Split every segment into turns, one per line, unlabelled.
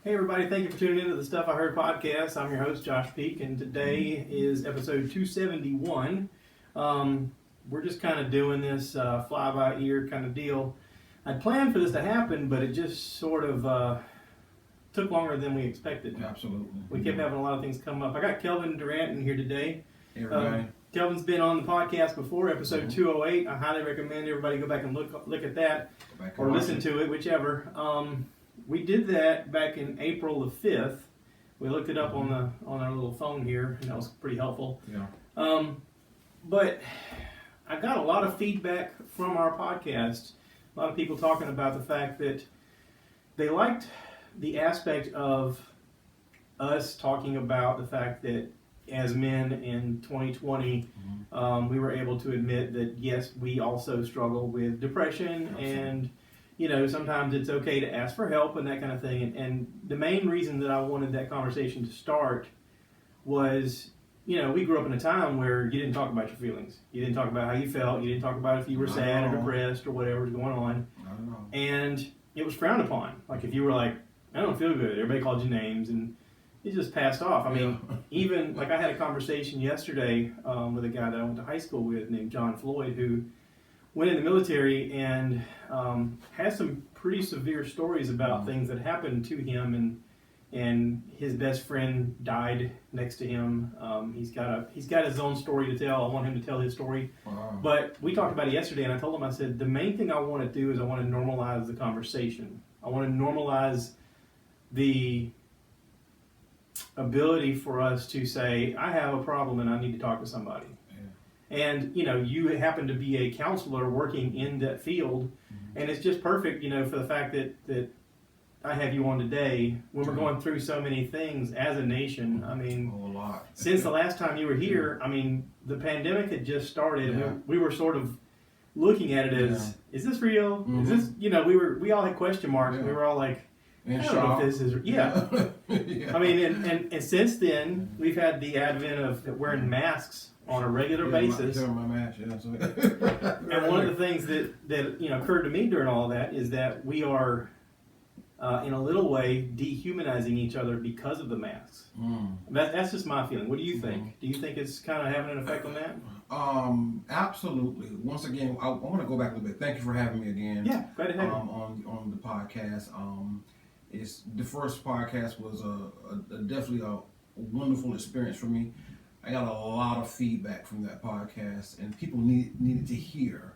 Hey everybody, thank you for tuning into the Stuff I Heard podcast. I'm your host, Josh Peak, and today is episode 271. We're just kind of doing this fly-by-ear kind of deal. I'd planned for this to happen, but it just sort of took longer than we expected.
Absolutely.
We kept having a lot of things come up. I got Kelvin Durant in here today.
Hey everybody.
Kelvin's been on the podcast before, episode 208. I highly recommend everybody go back and look at that, or listen to it, whichever. We did that back in April the 5th. We looked it up on our little phone here, and that was pretty helpful.
Yeah.
But I got a lot of feedback from our podcast. A lot of people talking about the fact that they liked the aspect of us talking about the fact that as men in 2020, we were able to admit that, yes, we also struggle with depression. Absolutely. And sometimes it's okay to ask for help and that kind of thing. And the main reason that I wanted that conversation to start was, we grew up in a time where you didn't talk about your feelings. You didn't talk about how you felt. You didn't talk about if you were sad or depressed or whatever was going on. And it was frowned upon. Like if you were like, I don't feel good, everybody called you names and it just passed off. I mean, even like I had a conversation yesterday with a guy that I went to high school with named John Floyd, who went in the military and has some pretty severe stories about things that happened to him, and his best friend died next to him. He's got his own story to tell. I want him to tell his story.
Wow.
But we talked about it yesterday, and I told him, I said, the main thing I want to do is I want to normalize the conversation. I want to normalize the ability for us to say, I have a problem and I need to talk to somebody. And, you happen to be a counselor working in that field, and it's just perfect, for the fact that I have you on today when we're going through so many things as a nation. I mean,
a lot.
Since the last time you were here, I mean, the pandemic had just started.
Yeah.
We were sort of looking at it as, is this real? Is this, we all had question marks.
Yeah.
We were all like,
I
don't know if this is,
yeah.
I mean, and since then, we've had the advent of wearing masks on a regular basis.
My mask, yeah.
And one of the things that occurred to me during all of that is that we are, in a little way, dehumanizing each other because of the masks. That's just my feeling. What do you think? Do you think it's kind of having an effect on that?
Absolutely. Once again, I want to go back a little bit. Thank you for having me again.
Yeah, glad to have you.
On the podcast. It's the first podcast was definitely a wonderful experience for me. I got a lot of feedback from that podcast, and people needed to hear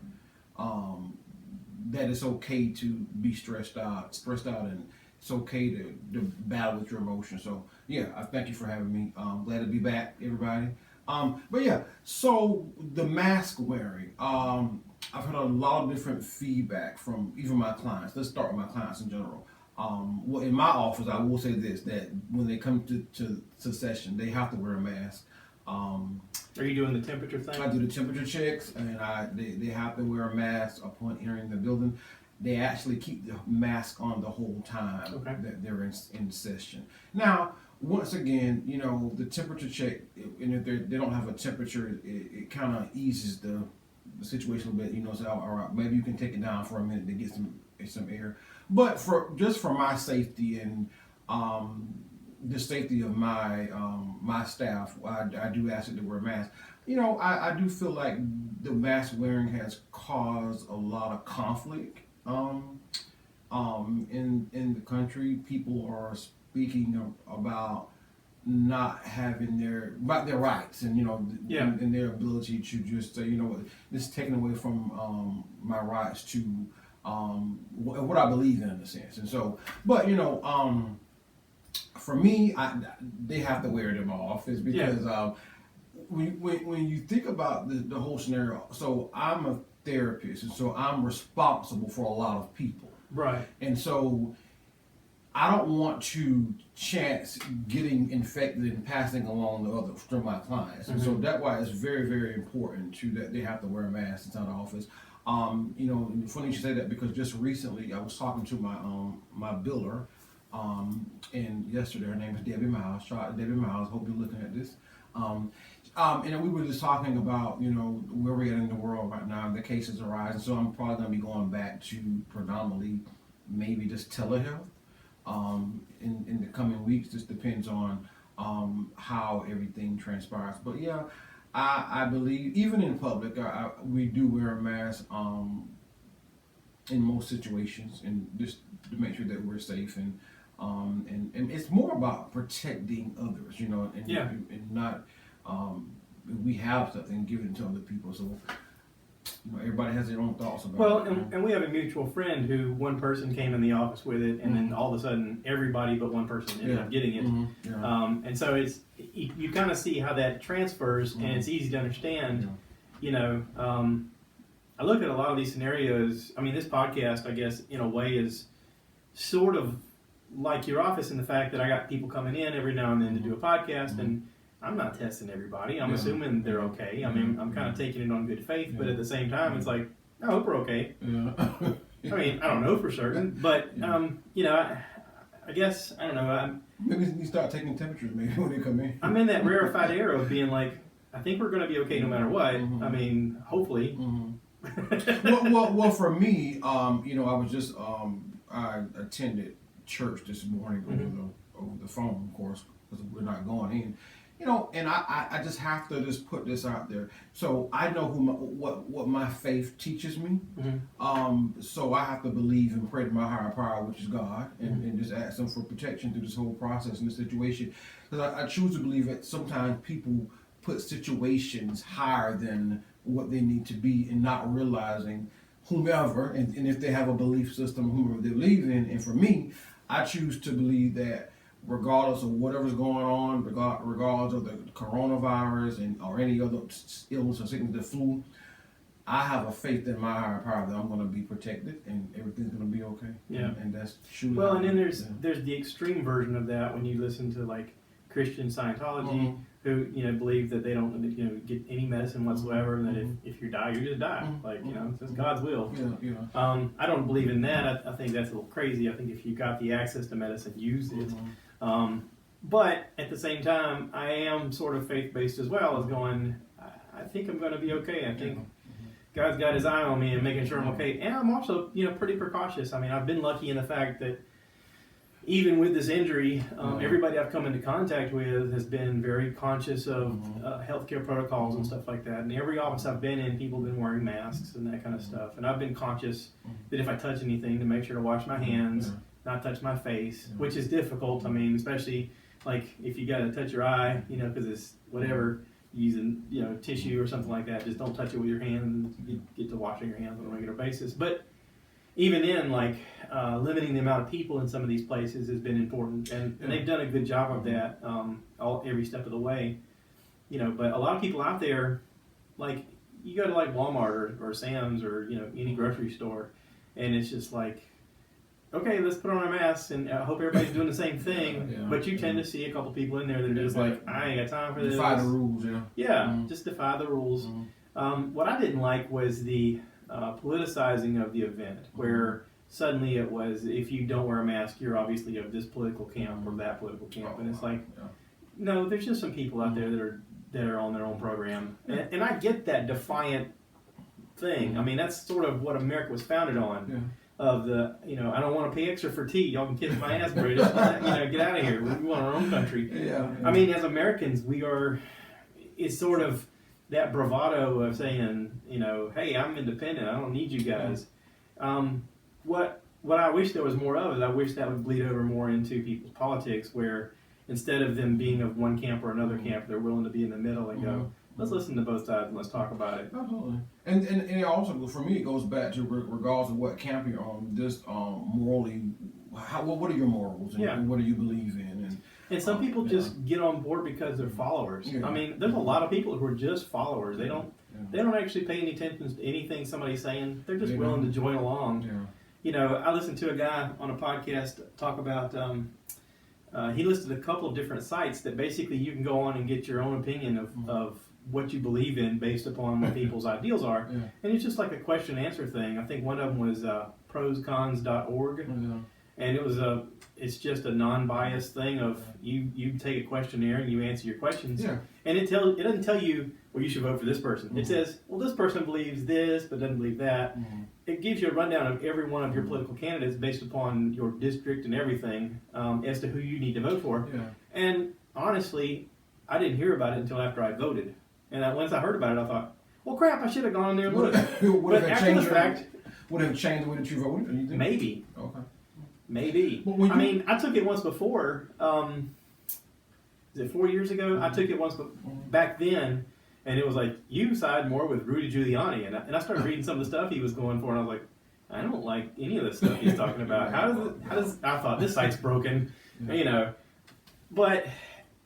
that it's okay to be stressed out, and it's okay to battle with your emotions. So yeah, I thank you for having me. Glad to be back, everybody. But yeah, so the mask wearing. I've heard a lot of different feedback from even my clients. Let's start with my clients in general. Well, in my office, I will say this, that when they come to session, they have to wear a mask.
Are you doing the temperature thing?
I do the temperature checks, and they have to wear a mask upon entering the building. They actually keep the mask on the whole time that they're in session. Now, once again, the temperature check, and if they don't have a temperature, it kind of eases the situation a little bit. So all right, maybe you can take it down for a minute to get some air. But for my safety and the safety of my staff, I do ask it to wear a mask. I do feel like the mask wearing has caused a lot of conflict in the country. People are speaking about not having their rights and and their ability to just say, this is taken away from my rights to what I believe in a sense. And so, but for me, they have to wear them off. Is because when you think about the whole scenario, so I'm a therapist, and so I'm responsible for a lot of people.
Right.
And so I don't want to chance getting infected and passing along the others to my clients. And so that's why it's very, very important that they have to wear a mask inside the office. Funny you should say that, because just recently I was talking to my biller, and yesterday, her name is Debbie Miles. Shout out to Debbie Miles. Hope you're looking at this. And we were just talking about, where we're at in the world right now. The cases are rising, so I'm probably going to be going back to predominantly maybe just telehealth in coming weeks. Just depends on how everything transpires. But yeah, I believe even in public, we do wear a mask in most situations, and just to make sure that we're safe and it's more about protecting others, you know, and not we have something and give it to other people. So you know, everybody has their own thoughts about
Well,
it.
and we have a mutual friend who one person came in the office with it, and then all of a sudden everybody but one person ended up getting it. And so it's you kind of see how that transfers, and it's easy to understand. You know, I look at a lot of these scenarios. I mean, this podcast, I guess, in a way, is sort of like your office in the fact that I got people coming in every now and then to do a podcast, and I'm not testing everybody. I'm assuming they're okay. I mean, I'm kind of taking it on good faith, but at the same time, it's like, I hope we're okay. I mean, I don't know for certain, but you know, I guess I don't know.
Maybe you start taking temperatures maybe when they come in.
I'm in that rarefied air of being like, I think we're going to be okay no matter what. I mean, hopefully.
well, for me, you know, I was just I attended church this morning over the phone, of course, because we're not going in. You know, and I just have to just put this out there. So I know what my faith teaches me. So I have to believe and pray to my higher power, which is God, and just ask Him for protection through this whole process and this situation. Because I choose to believe that sometimes people put situations higher than what they need to be, and not realizing whomever, and if they have a belief system, whomever they believe in. And for me, I choose to believe that regardless of whatever's going on, regardless of the coronavirus or any other illness or sickness, the flu, I have a faith in my higher power that I'm going to be protected and everything's going to be okay.
Yeah.
And that's true.
Well, and then there's the extreme version of that when you listen to like Christian Scientology, who believe that they don't get any medicine whatsoever, and that if you die, you're gonna die. Like it's God's will. I don't believe in that. I think that's a little crazy. I think if you got the access to medicine, use it. But at the same time, I am sort of faith-based as well, as going, I think I'm going to be okay. I think God's got His eye on me and making sure I'm okay. And I'm also, pretty precautious. I mean, I've been lucky in the fact that even with this injury, everybody I've come into contact with has been very conscious of healthcare protocols and stuff like that. And every office I've been in, people have been wearing masks and that kind of stuff. And I've been conscious that if I touch anything, to make sure to wash my hands, not touch my face, which is difficult. I mean, especially like if you got to touch your eye, because it's whatever, using tissue or something like that. Just don't touch it with your hand. You get to washing your hands on a regular basis. But even then, like limiting the amount of people in some of these places has been important, and they've done a good job of that every step of the way. But a lot of people out there, like you go to like Walmart or Sam's or any grocery store, and it's just like, okay, let's put on our masks and I hope everybody's doing the same thing. But you tend to see a couple people in there that are just like, I ain't got time for this.
Defy the rules,
just defy the rules. What I didn't like was the politicizing of the event, where suddenly it was, if you don't wear a mask, you're obviously of this political camp or that political camp, and it's like, no, there's just some people out there that are on their own program, and I get that defiant thing. I mean, that's sort of what America was founded on. Of the, I don't want to pay extra for tea. Y'all can kiss my ass, British. Get out of here. We want our own country. I mean, as Americans, it's sort of that bravado of saying, hey, I'm independent. I don't need you guys. What I wish there was more of is I wish that would bleed over more into people's politics, where instead of them being of one camp or another camp, they're willing to be in the middle and go, let's listen to both sides and let's talk about it.
Absolutely. And it also, for me, it goes back to regardless of what camp you're on, just morally, what are your morals and what do you believe in?
And some people just get on board because they're followers. I mean, there's a lot of people who are just followers. They don't actually pay any attention to anything somebody's saying. They're just willing to join along. I listened to a guy on a podcast talk about, he listed a couple of different sites that basically you can go on and get your own opinion of what you believe in based upon what people's ideals are. And it's just like a question and answer thing. I think one of them was proscons.org. and it's just a non-biased thing of you take a questionnaire and you answer your questions, and it doesn't tell you, well, you should vote for this person. It says, well, this person believes this but doesn't believe that. It gives you a rundown of every one of your political candidates based upon your district and everything, as to who you need to vote for. And honestly, I didn't hear about it until after I voted, and once I heard about it, I thought, well, crap, I should have gone in there and looked. But after the fact,
would it have changed the way that you voted? You think?
Maybe.
Okay.
Maybe. I mean, I took it once before. Is it 4 years ago? I took it once back then, and it was like, you side more with Rudy Giuliani. And I started reading some of the stuff he was going for, and I was like, I don't like any of the stuff he's talking about. I thought this site's broken, you know. But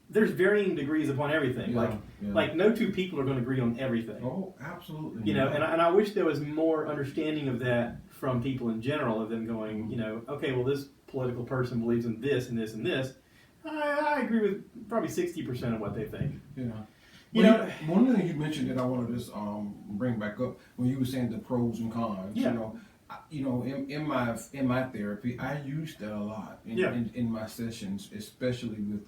there's varying degrees upon everything. Like no two people are going to agree on everything.
Oh, absolutely.
You know, and I wish there was more understanding of that from people in general, of them going, you know, okay, well, this political person believes in this and this and this. I agree with probably 60% of what they think.
You know, one of the things you mentioned that I wanted to just bring back up when you were saying the pros and cons. You know, in my therapy, I use that a lot in my sessions, especially with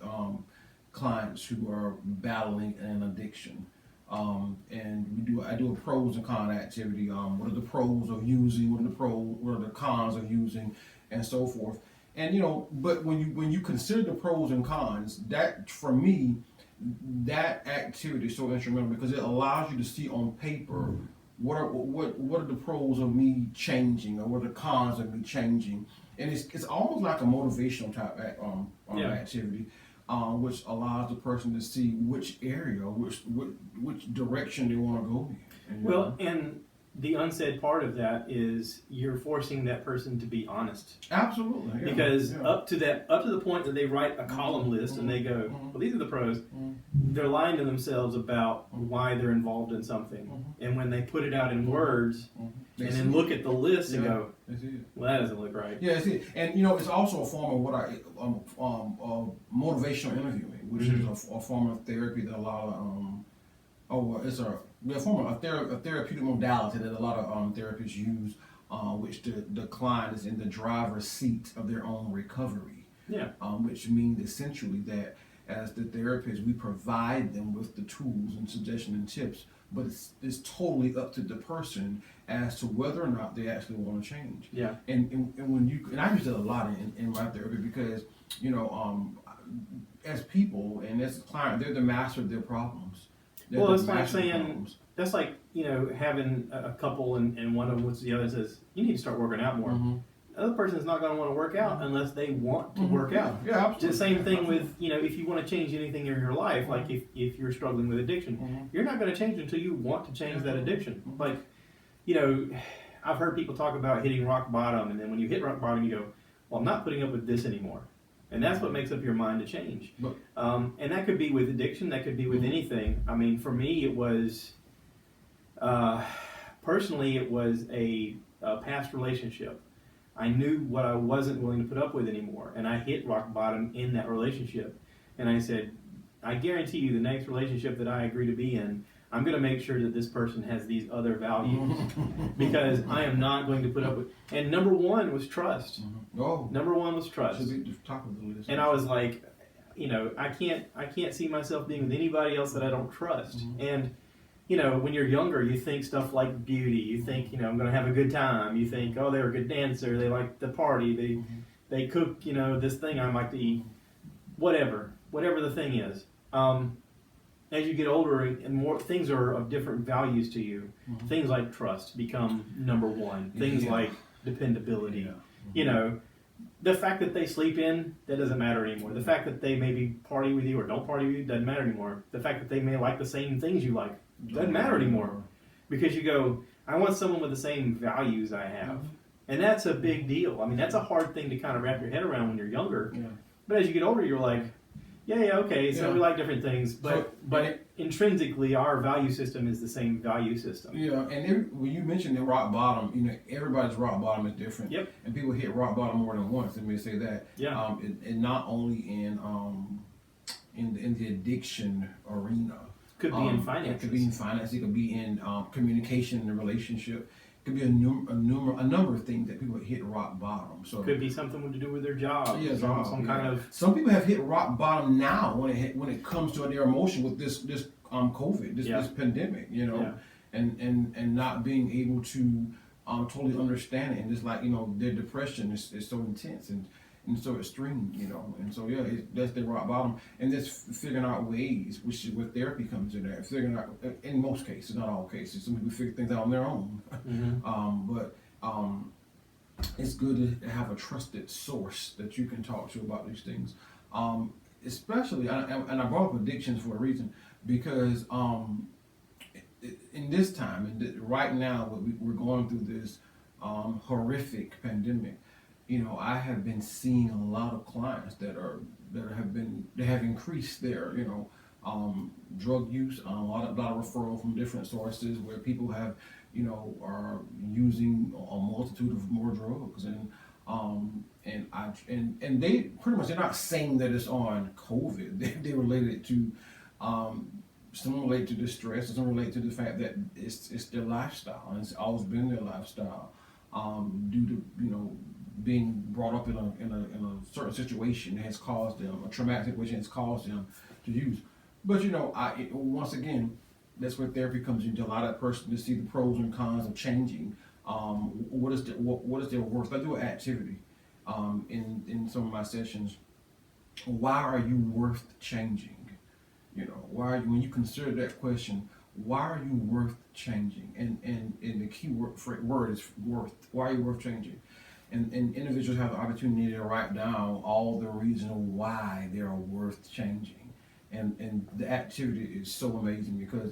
clients who are battling an addiction. And I do a pros and cons activity. What are the pros of using? What are the cons of using, and so forth. And you know, but when you consider the pros and cons, that for me, that activity is so instrumental because it allows you to see on paper what are the pros of me changing, or what are the cons of me changing, and it's almost like a motivational type activity. Which allows the person to see which area, which direction they want to go in.
And the unsaid part of that is you're forcing that person to be honest.
Absolutely.
Because up to the point that they write a column list and they go, well, these are the pros, they're lying to themselves about why they're involved in something. And when they put it out in words, and then look at the list and go, well, that doesn't look right.
Yeah, and you know, it's also a form of what motivational interviewing, which is a form of therapy that a lot of it's a form of a therapeutic modality that a lot of therapists use, which the client is in the driver's seat of their own recovery. Which means essentially that as the therapist, we provide them with the tools and suggestions and tips, but it's totally up to the person as to whether or not they actually want to change. And when I use it a lot in my therapy because, you know, as people and as a client, they're the master of their problems.
It's like saying, that's like, you know, having a couple and one of them looks at the other and says, you need to start working out more. The other person is not going to want to work out unless they want to work out.
Absolutely.
The same thing with, you know, if you want to change anything in your life, like if you're struggling with addiction, you're not going to change until you want to change that addiction. Like, you know, I've heard people talk about hitting rock bottom, and then when you hit rock bottom, you go, well, I'm not putting up with this anymore. And that's what makes up your mind to change. And that could be with addiction, that could be with anything. I mean, for me, it was, personally, it was a past relationship. I knew what I wasn't willing to put up with anymore, and I hit rock bottom in that relationship. And I said, I guarantee you the next relationship that I agree to be in, I'm going to make sure that this person has these other values because I am not going to put up with. And number one was trust. Number one was trust. And I was like, you know, I can't see myself being with anybody else that I don't trust. And you know, when you're younger, you think stuff like beauty. You think, you know, I'm going to have a good time. You think, oh, they're a good dancer. They like the party. They cook, you know, this thing I like to eat. Whatever the thing is. As you get older and more things are of different values to you, things like trust become number one. Things like dependability. You know, the fact that they sleep in, that doesn't matter anymore. The fact that they maybe party with you or don't party with you doesn't matter anymore. The fact that they may like the same things you like doesn't matter anymore. Because you go, I want someone with the same values I have. And that's a big deal. I mean, that's a hard thing to kind of wrap your head around when you're younger. But as you get older, you're like, okay, so we like different things. But intrinsically, our value system is the same value system.
And when you mentioned the rock bottom, you know, everybody's rock bottom is different. And people hit rock bottom more than once, let me say that. And not only in the addiction arena.
Could be in finance.
It could be in finance. It could be in communication in a relationship. Could be a number of things that people hit rock bottom. So
could be something to do with their job.
Yeah,
some kind of.
Some people have hit rock bottom now when it comes to their emotion with this COVID, this pandemic, and not being able to totally understand it, and just like their depression is so intense and so extreme, and so that's their rock bottom, and just figuring out ways, which is where therapy comes in there. Figuring out, in most cases, not all cases, some people figure things out on their own, but it's good to have a trusted source that you can talk to about these things, especially, and I brought up addictions for a reason, because in this time, and right now, we're going through this horrific pandemic. I have been seeing a lot of clients that have increased their drug use, a lot of referral from different sources where people have are using a multitude of more drugs, and they pretty much, they're not saying that it's on COVID. They relate it to some relate to the stress, and some relate to the fact that it's their lifestyle, and it's always been their lifestyle, due to being brought up in a certain situation has caused them, a traumatic situation has caused them to use. But once again, that's where therapy comes in, to allow that person to see the pros and cons of changing. What is their worth? I do an activity in some of my sessions. Why are you worth changing? Why are you, when you consider that question, why are you worth changing? And the key word is worth. Why are you worth changing? And individuals have the opportunity to write down all the reasons why they are worth changing. And the activity is so amazing because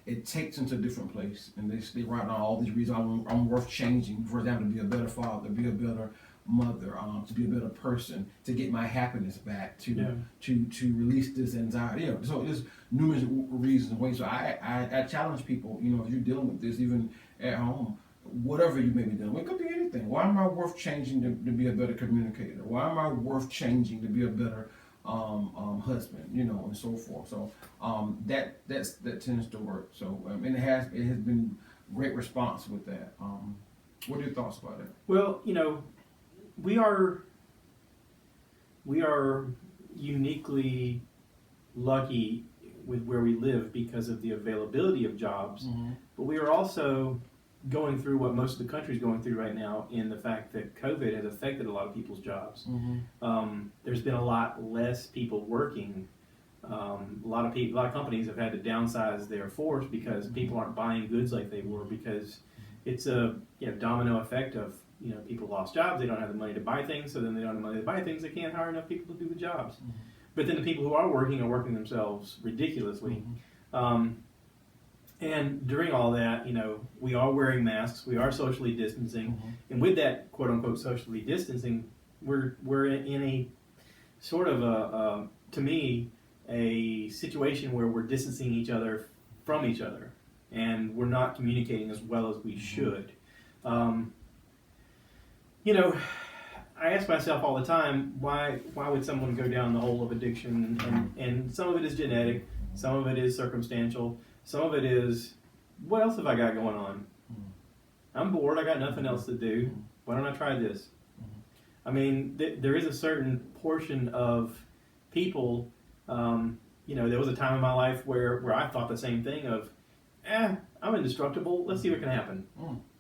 it takes them to a different place, and they write down all these reasons I'm worth changing. For example, to be a better father, to be a better mother, to be a better person, to get my happiness back, to release this anxiety. So there's numerous reasons and ways. So I challenge people, if you're dealing with this, even at home, whatever you may be dealing with, it could be anything. Why am I worth changing to be a better communicator? Why am I worth changing to be a better husband? And so forth. So that tends to work. So and it has been great response with that. What are your thoughts about it?
Well, we are uniquely lucky with where we live because of the availability of jobs, but we are also going through what most of the country is going through right now, in the fact that COVID has affected a lot of people's jobs. There's been a lot less people working. A lot of companies have had to downsize their force because people aren't buying goods like they were, because it's a domino effect of people lost jobs, they don't have the money to buy things, so then they don't have the money to buy things, they can't hire enough people to do the jobs. But then the people who are working themselves ridiculously. And during all that, we are wearing masks, we are socially distancing, and with that quote unquote socially distancing, we're in a sort of to me, a situation where we're distancing each other from each other, and we're not communicating as well as we should. I ask myself all the time, why would someone go down the hole of addiction? And some of it is genetic, some of it is circumstantial, some of it is, what else have I got going on? I'm bored, I got nothing else to do. Why don't I try this? I mean, there is a certain portion of people, there was a time in my life where I thought the same thing of, I'm indestructible, let's see what can happen.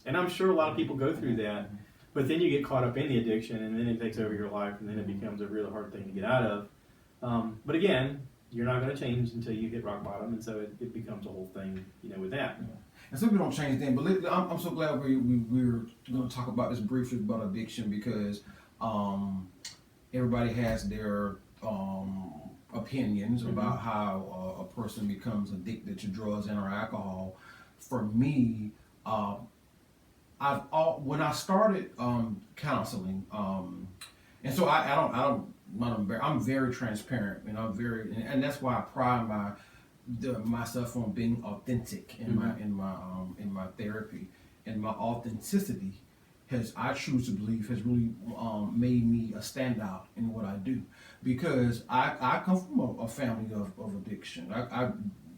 And I'm sure a lot of people go through that. But then you get caught up in the addiction, and then it takes over your life, and then it becomes a really hard thing to get out of. But again, you're not going to change until you hit rock bottom, and so it becomes a whole thing, with that.
And some people don't change then, but I'm so glad we're going to talk about this briefly about addiction, because everybody has their opinions about how a person becomes addicted to drugs and or alcohol. For me, when I started counseling, and so I'm very transparent, and and that's why I pride myself on being authentic in my therapy, and my authenticity I choose to believe has really made me a standout in what I do, because I come from a family of addiction.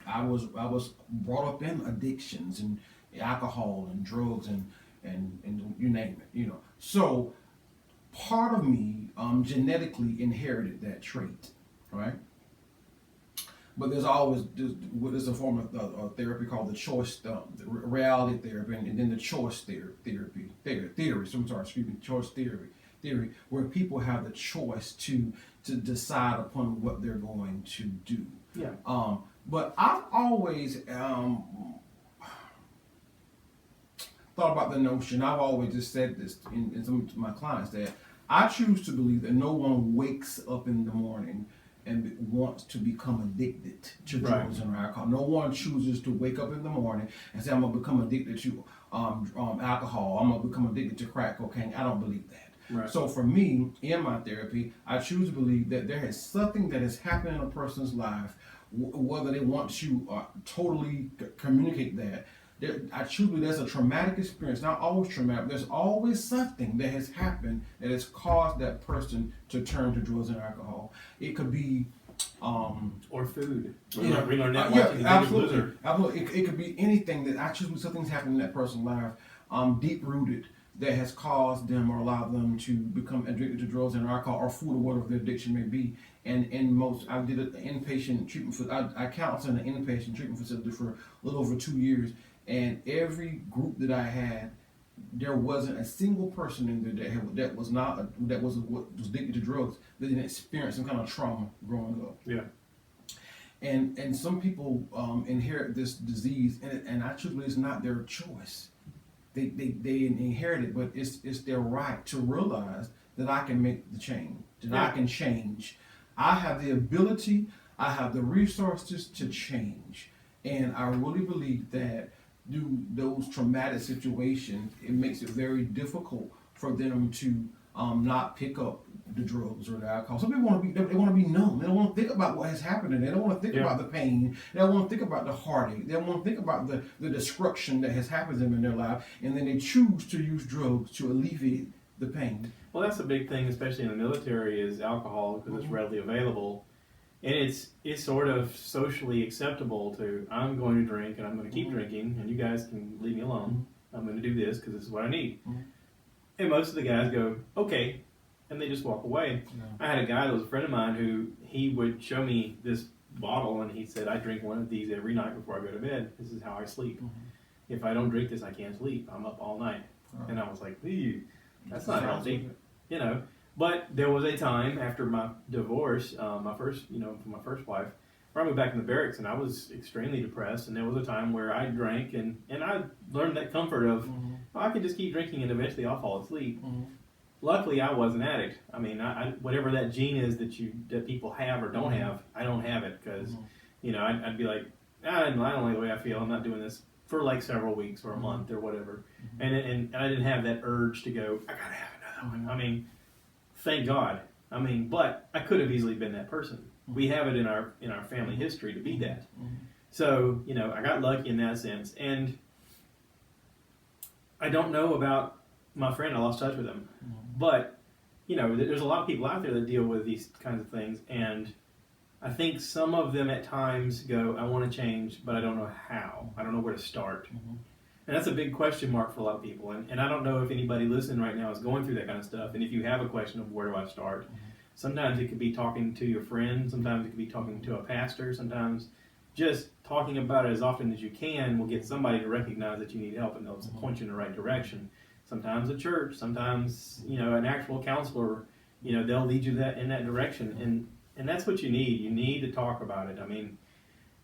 I was brought up in addictions, and alcohol and drugs and you name it, you know. So part of me genetically inherited that trait, right? But there's a form of therapy called the choice, the reality therapy, and then the choice choice theory, where people have the choice to decide upon what they're going to do.
Yeah.
But I've always thought about the notion. I've always just said this in some of my clients that I choose to believe that no one wakes up in the morning and wants to become addicted to drugs and alcohol. No one chooses to wake up in the morning and say, I'm going to become addicted to alcohol. I'm going to become addicted to crack cocaine. I don't believe that.
Right.
So for me, in my therapy, I choose to believe that there is something that has happened in a person's life, whether they want to totally communicate that. I choose to believe there's a traumatic experience, not always traumatic, but there's always something that has happened that has caused that person to turn to drugs and alcohol. It could be
or food.
Absolutely. It could be anything that I choose. Something's happened in that person's life, deep rooted, that has caused them or allowed them to become addicted to drugs and alcohol or food or whatever their addiction may be. And I did an inpatient treatment I counseled in an inpatient treatment facility for a little over 2 years, and every group that I had, there wasn't a single person in there that was addicted to drugs that didn't experience some kind of trauma growing up.
Yeah.
And some people inherit this disease, and I truly believe it's not their choice. They inherit it, but it's their right to realize that I can make the change, that I can change. I have the ability, I have the resources to change, and I really believe that through those traumatic situations, it makes it very difficult for them to not pick up the drugs or the alcohol. Some people want to be numb. They don't want to think about what has happened, and they don't want to think about the pain. They don't want to think about the heartache. They don't want to think about the destruction that has happened to them in their life, and then they choose to use drugs to alleviate the pain.
Well, that's a big thing, especially in the military, is alcohol, because it's readily available. And it's sort of socially acceptable to, I'm going to drink and I'm going to keep drinking, and you guys can leave me alone. I'm going to do this because this is what I need. And most of the guys go, okay, and they just walk away. I had a guy that was a friend of mine who he would show me this bottle, and he said, I drink one of these every night before I go to bed. This is how I sleep. If I don't drink this, I can't sleep. I'm up all night. And I was like, ew, that's not healthy, you know. But there was a time after my divorce, my first wife, where I moved back in the barracks, and I was extremely depressed. And there was a time where I drank, and I learned that comfort of, I could just keep drinking, and eventually I'll fall asleep. Luckily, I was an addict. I mean, I whatever that gene is that people have or don't have, I don't have it, because I'd be like, I don't like the way I feel. I'm not doing this for like several weeks or a month or whatever, and I didn't have that urge to go, I gotta have another one. I mean, thank God. I mean, but I could have easily been that person. We have it in our family history to be that. So, I got lucky in that sense. And I don't know about my friend. I lost touch with him. But, there's a lot of people out there that deal with these kinds of things. And I think some of them at times go, I want to change, but I don't know how. I don't know where to start. And that's a big question mark for a lot of people. And I don't know if anybody listening right now is going through that kind of stuff. And if you have a question of where do I start, sometimes it could be talking to your friend. Sometimes it could be talking to a pastor. Sometimes just talking about it as often as you can will get somebody to recognize that you need help, and they'll point you in the right direction. Sometimes a church, sometimes, an actual counselor, they'll lead you in that direction. And that's what you need. You need to talk about it. I mean,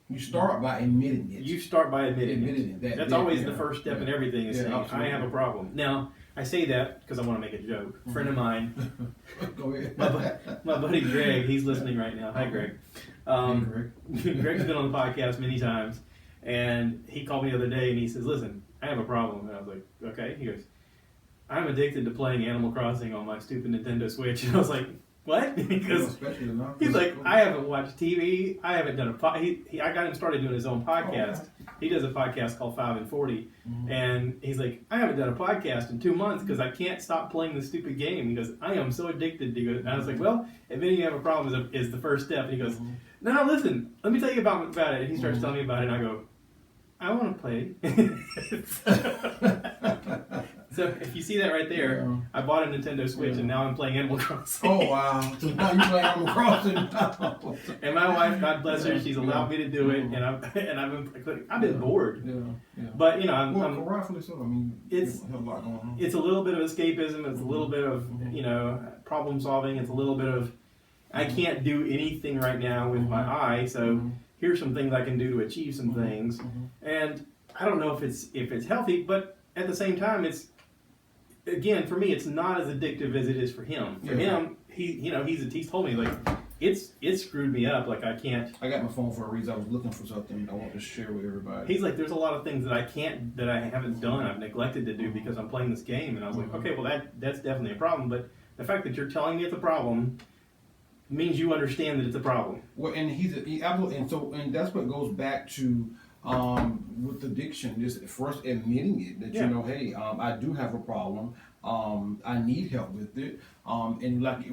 you start by admitting it.
You start by admitting
it.
That's always the first step in everything, is saying, absolutely. I have a problem. Now, I say that because I want to make a joke. A friend of mine,
Go ahead.
my buddy Greg, he's listening right now. Hi, Greg. Greg's been on the podcast many times, and he called me the other day, and he says, listen, I have a problem. And I was like, okay. He goes, I'm addicted to playing Animal Crossing on my stupid Nintendo Switch. And I was like, what? Because he's like, I haven't watched TV. I haven't done I got him started doing his own podcast. He does a podcast called 5 and 40. And he's like, I haven't done a podcast in 2 months because I can't stop playing this stupid game. He goes, I am so addicted to it. And I was like, well, admitting you have a problem is the first step. And he goes, no, listen, let me tell you about it. And he starts telling me about it. And I go, I want to play. So if you see that right there,
Yeah.
I bought a Nintendo Switch and now I'm playing Animal Crossing.
Oh wow! So now you play Animal Crossing.
And my wife, God bless her, she's allowed me to do it, and I've been bored.
Yeah.
But you know,
Well, rightfully so. I mean,
it's
you have a lot going on.
it's a little bit of escapism. It's a little bit of you know problem solving. It's a little bit of I can't do anything right now with my eye, so here's some things I can do to achieve some things. And I don't know if it's healthy, but at the same time, it's again for me, it's not as addictive as it is for him. For him, he's told me like it screwed me up. Like I can't.
I got my phone for a reason. I was looking for something I want to share with everybody.
He's like, there's a lot of things that I haven't done. I've neglected to do because I'm playing this game. And I was like, okay, well that's definitely a problem. But the fact that you're telling me it's a problem means you understand that it's a problem.
Well, and and that's what goes back to with addiction. Just first admitting it that you know, hey, I do have a problem. I need help with it. And like,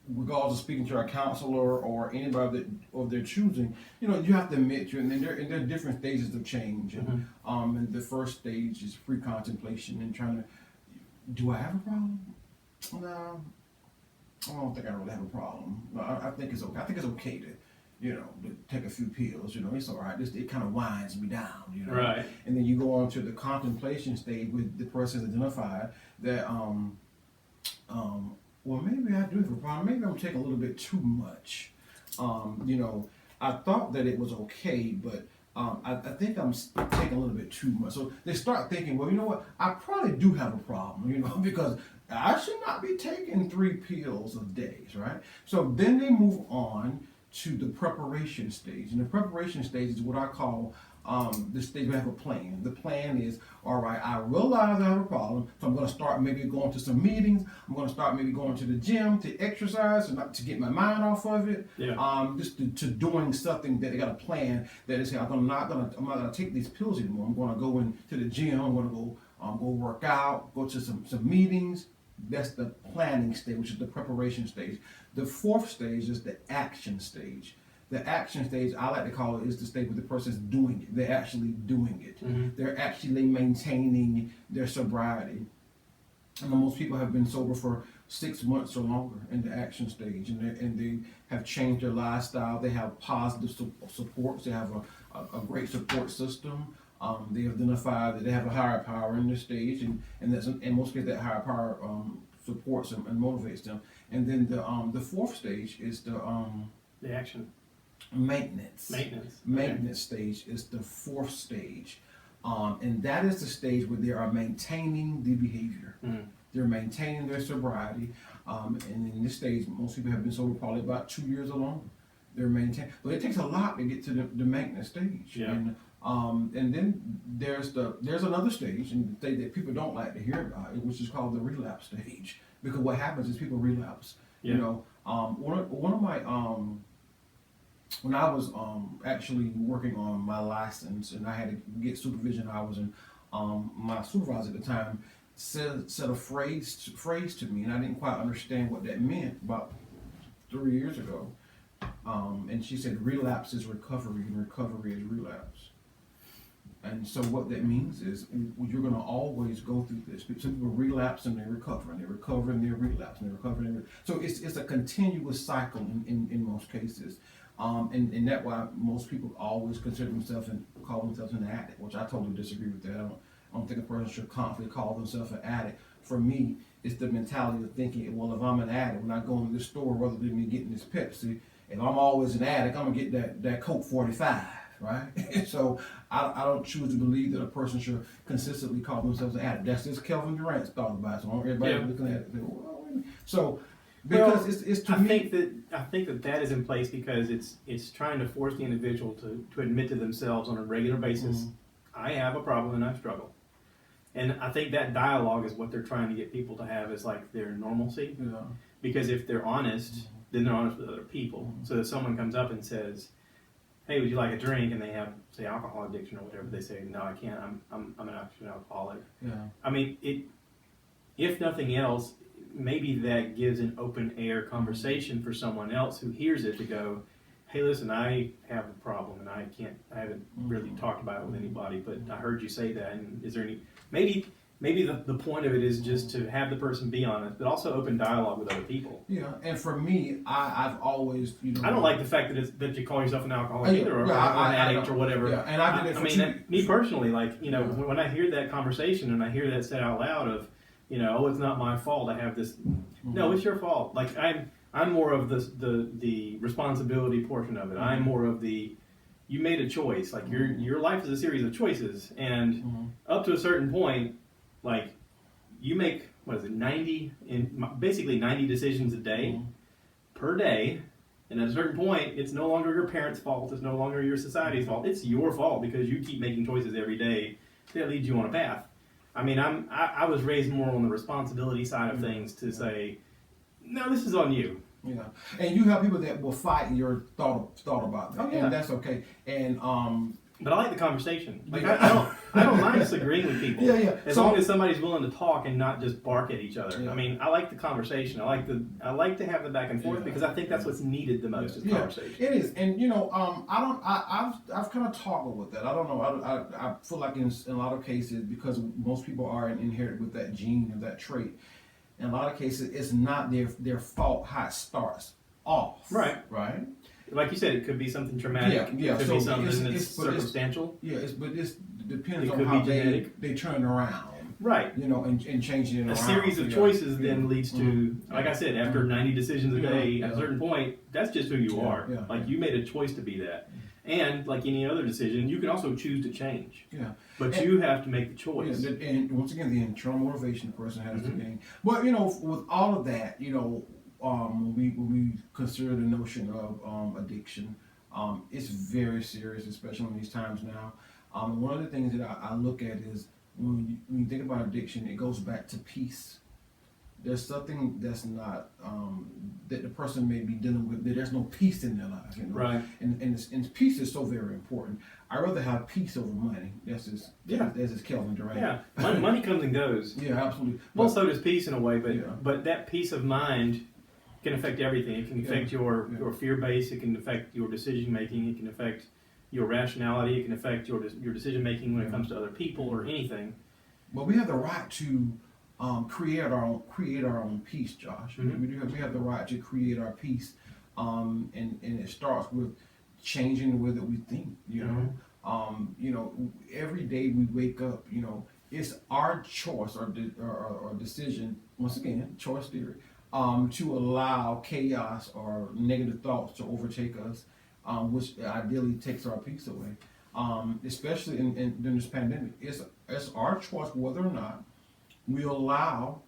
regardless of speaking to a counselor or anybody that of their choosing, you know, you have to admit and there are different stages of change. And the first stage is free contemplation and trying to, do I have a problem? No. I don't think I really have a problem. No, I think it's okay. I think it's okay to, you know, to take a few pills. You know, it's all right. It kind of winds me down. You know,
right?
And then you go on to the contemplation stage with the person identified that, well, maybe I do have a problem. Maybe I'm taking a little bit too much. You know, I thought that it was okay, but I think I'm taking a little bit too much. So they start thinking, well, you know what? I probably do have a problem. You know, because I should not be taking 3 pills a day, right? So then they move on to the preparation stage. And the preparation stage is what I call the stage where I have a plan. The plan is, all right, I realize I have a problem, so I'm going to start maybe going to some meetings. I'm going to start maybe going to the gym to exercise and to get my mind off of it. Just to doing something that they got a plan that is, I'm not gonna take these pills anymore. I'm going to go into the gym. I'm going to go work out, go to some meetings. That's the planning stage, which is the preparation stage. The 4th stage is the action stage. The action stage, I like to call it, is the stage where the person's doing it. They're actually doing it. They're actually maintaining their sobriety. And most people have been sober for 6 months or longer in the action stage, and they have changed their lifestyle. They have positive supports. They have a great support system. They identify that they have a higher power in this stage, and in most cases that higher power supports them and motivates them. And then the 4th stage is the
action.
Maintenance stage is the 4th stage, and that is the stage where they are maintaining the behavior. They're maintaining their sobriety, and in this stage, most people have been sober probably about 2 years or longer. They're maintaining, but it takes a lot to get to the maintenance stage. And then there's another stage, and the thing that people don't like to hear about, which is called the relapse stage, because what happens is people relapse. You know, one of my when I was actually working on my license and I had to get supervision, I was in my supervisor at the time said a phrase to me, and I didn't quite understand what that meant about 3 years ago. And she said, relapse is recovery, and recovery is relapse. And so what that means is you're going to always go through this. Some people relapse and they recover, and they recover and they relapse, and they recover and they relapse. So it's a continuous cycle in most cases. And that's why most people always consider themselves and call themselves an addict, which I totally disagree with that. I don't think a person should constantly call themselves an addict. For me, it's the mentality of thinking, well, if I'm an addict, when I go into this store, rather than me getting this Pepsi, if I'm always an addict, I'm going to get that Coke 45. Right? So I don't choose to believe that a person should consistently call themselves an addict. That's just Kelvin Durant's thought about it. So everybody looking at it. So because it's to me.
I think that is in place because it's trying to force the individual to admit to themselves on a regular basis, I have a problem and I struggle. And I think that dialogue is what they're trying to get people to have is like their normalcy. Because if they're honest, then they're honest with other people. So if someone comes up and says, hey, would you like a drink? And they have, say, alcohol addiction or whatever. They say, no, I can't. I'm an actual alcoholic. I mean, if nothing else, maybe that gives an open air conversation for someone else who hears it to go, hey, listen, I have a problem and I haven't really talked about it with anybody, but I heard you say that. And is there any, maybe the point of it is just to have the person be honest, but also open dialogue with other people.
Yeah, and for me, I've always,
I don't like the fact that you call yourself an alcoholic either, or an addict or whatever.
Yeah, and I did it for
me personally, like, when I hear that conversation and I hear that said out loud of, oh, it's not my fault I have this. No, it's your fault. Like, I'm more of the responsibility portion of it. I'm more of the, you made a choice. Like, your life is a series of choices, and up to a certain point, like, you make, 90 decisions a day per day, and at a certain point, it's no longer your parents' fault, it's no longer your society's fault, it's your fault because you keep making choices every day that leads you on a path. I mean, I was raised more on the responsibility side of things to say, no, this is on you.
Yeah, and you have people that will fight your thought about that, and that's okay. And
but I like the conversation. Like, I don't mind disagreeing with people. As long as somebody's willing to talk and not just bark at each other. I mean, I like the conversation. I like to have the back and forth because I think that's what's needed the most is conversation.
It is, and I've kind of toggled with that. I don't know. I feel like in a lot of cases, because most people are inherited with that gene or that trait. In a lot of cases, it's not their fault how it starts off. Right.
Like you said, it could be something traumatic. It could be something that's circumstantial.
But this depends on how they turn around.
Right.
And changing it around.
A series of choices then leads to, like I said, after 90 decisions a day, at a certain point, that's just who you are. Like, you made a choice to be that. And like any other decision, you can also choose to change. But you have to make the choice.
And once again, the internal motivation the person has to gain. But with all of that, when we consider the notion of addiction, it's very serious, especially in these times now. One of the things that I look at is when you think about addiction, it goes back to peace. There's something that's not that the person may be dealing with. There's no peace in their life,
Right.
And peace is so very important. I'd rather have peace over money. That's just Kelvin Durant.
Yeah, money comes and goes.
Yeah, absolutely.
Well, so does peace in a way, but that peace of mind can affect everything. It can affect your fear base. It can affect your decision making. It can affect your rationality. It can affect your decision making when it comes to other people or anything.
But we have the right to create our own peace, Josh. We have the right to create our peace, and it starts with changing the way that we think. Every day we wake up, it's our choice or decision. Once again, choice theory. To allow chaos or negative thoughts to overtake us, which ideally takes our peace away. Especially during this pandemic, it's our choice whether or not we allow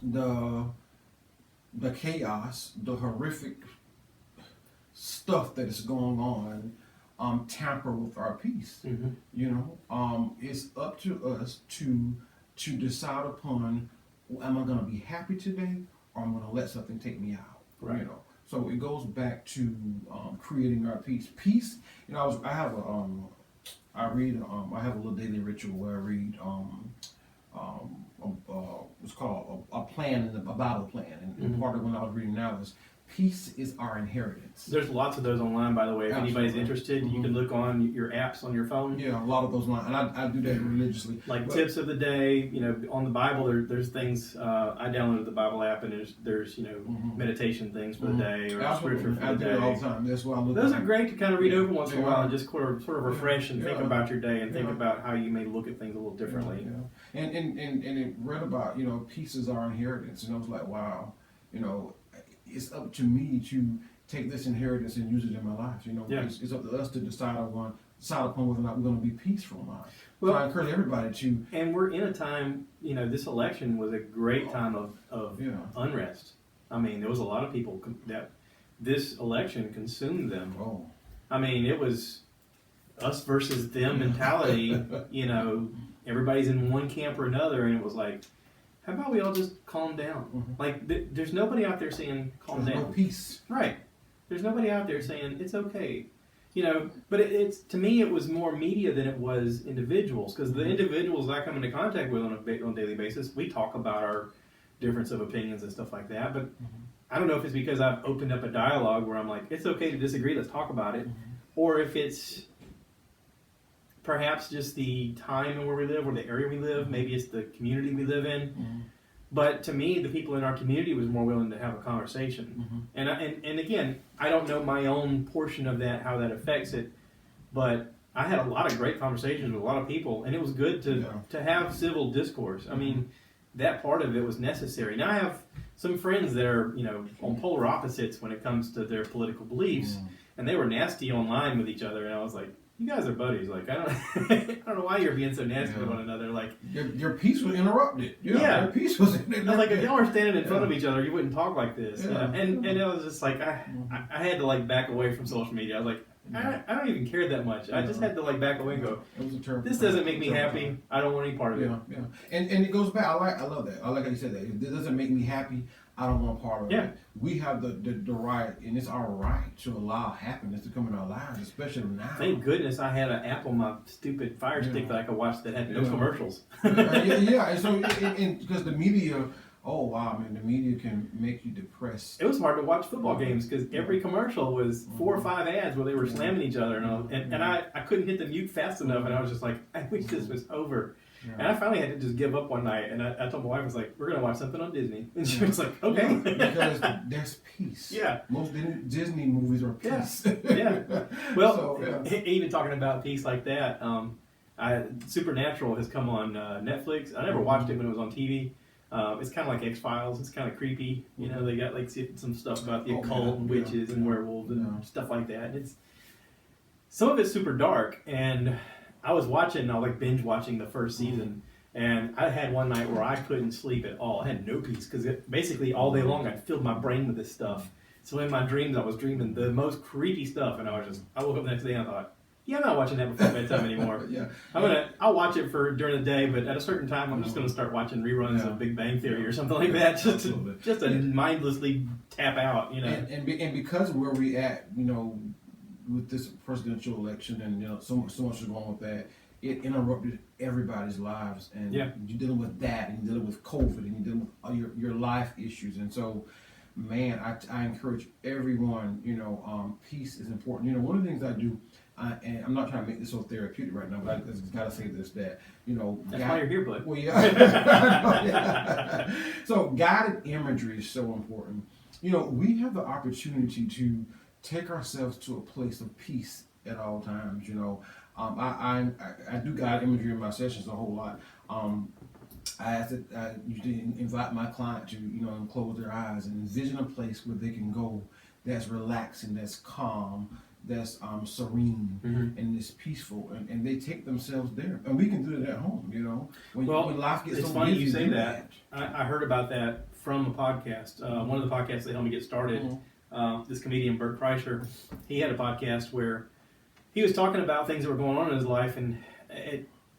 the chaos, the horrific stuff that is going on, tamper with our peace. It's up to us to decide upon, am I going to be happy today, or I'm going to let something take me out?
Right.
So it goes back to creating our peace. Peace. I have a little daily ritual where I read what's called a plan, a Bible plan, and part of when I was reading now is peace is our inheritance.
There's lots of those online, by the way. If anybody's interested, you can look on your apps on your phone.
Yeah, a lot of those lines, and I do that religiously.
Like tips of the day, on the Bible, there's things. I downloaded the Bible app, and there's meditation things for the day or scripture for the day.
I do it all the time. That's why I look.
Those are great to kind of read over once in a while and just sort of refresh and think about your day and think about how you may look at things a little differently.
And it read about peace is our inheritance, and I was like, wow, it's up to me to take this inheritance and use it in my life. It's up to us to decide upon whether or not we're going to be peaceful or not. Well, so I encourage everybody to.
And we're in a time, this election was a great time of unrest. I mean, there was a lot of people that this election consumed them.
Oh.
I mean, it was us versus them mentality. Everybody's in one camp or another, and it was like, how about we all just calm down? Like, there's nobody out there saying calm down.
No peace.
Right. There's nobody out there saying it's okay. But it's to me it was more media than it was individuals, because the individuals I come into contact with on a daily basis, we talk about our difference of opinions and stuff like that. But I don't know if it's because I've opened up a dialogue where I'm like, it's okay to disagree, let's talk about it, or if it's perhaps just the time and where we live, or the area we live. Maybe it's the community we live in. But to me, the people in our community was more willing to have a conversation. And again, I don't know my own portion of that, how that affects it, but I had a lot of great conversations with a lot of people, and it was good to have civil discourse. I mean, that part of it was necessary. Now I have some friends that are, on polar opposites when it comes to their political beliefs, and they were nasty online with each other, and I was like, you guys are buddies. Like, I don't, I don't know why you're being so nasty to one another. Like,
your peace was interrupted. Your peace was interrupted.
I was like, if y'all were standing in front of each other, you wouldn't talk like this. And it was just like, I had to like back away from social media. I was like, I don't even care that much. I just had to like back away and go,
it was a terrible
this doesn't make me happy. I don't want any part of it.
Yeah. And it goes back. I love that. I like how you said that. If this doesn't make me happy, I don't want part of it. We have the right, and it's our right to allow happiness to come in our lives, especially now.
Thank goodness I had an app on my stupid Fire Stick that I could watch that had no commercials.
And so, because the media, the media can make you depressed.
It was hard to watch football games because every commercial was 4 or 5 ads where they were slamming each other, and I couldn't hit the mute fast enough, and I was just like, I wish this was over. And I finally had to just give up one night, and I told my wife, I was like, we're going to watch something on Disney. And she was like, okay.
Because there's peace. Most Disney movies are peace.
Well, even talking about peace like that, Supernatural has come on Netflix. I never watched it when it was on TV. It's kind of like X-Files. It's kind of creepy. They got like some stuff about the occult and witches and werewolves and stuff like that. And some of it's super dark, and I was like binge watching the first season, and I had one night where I couldn't sleep at all. I had no peace because basically all day long I filled my brain with this stuff. So in my dreams I was dreaming the most creepy stuff, and I woke up the next day and I thought, I'm not watching that before bedtime anymore. I'll watch it during the day, but at a certain time I'm just gonna start watching reruns of Big Bang Theory or something like that, just to mindlessly tap out,
And because where we at, with this presidential election, and so much is going with that, it interrupted everybody's lives, and you're dealing with that, and you're dealing with COVID, and you're dealing with your life issues, and so, man, I encourage everyone. Peace is important. One of the things I do, and I'm not trying to make this so therapeutic right now, but I just gotta say this: that
that's why you're here, bud.
Well, So guided imagery is so important. We have the opportunity to take ourselves to a place of peace at all times. I do guide imagery in my sessions a whole lot. I usually invite my client to close their eyes and envision a place where they can go that's relaxing, that's calm, that's serene, and it's peaceful, and they take themselves there, and we can do it at home. When life gets
it's
so
funny
busy,
you say that. I heard about that from a podcast. One of the podcasts that helped me get started. This comedian Bert Kreischer, he had a podcast where he was talking about things that were going on in his life, and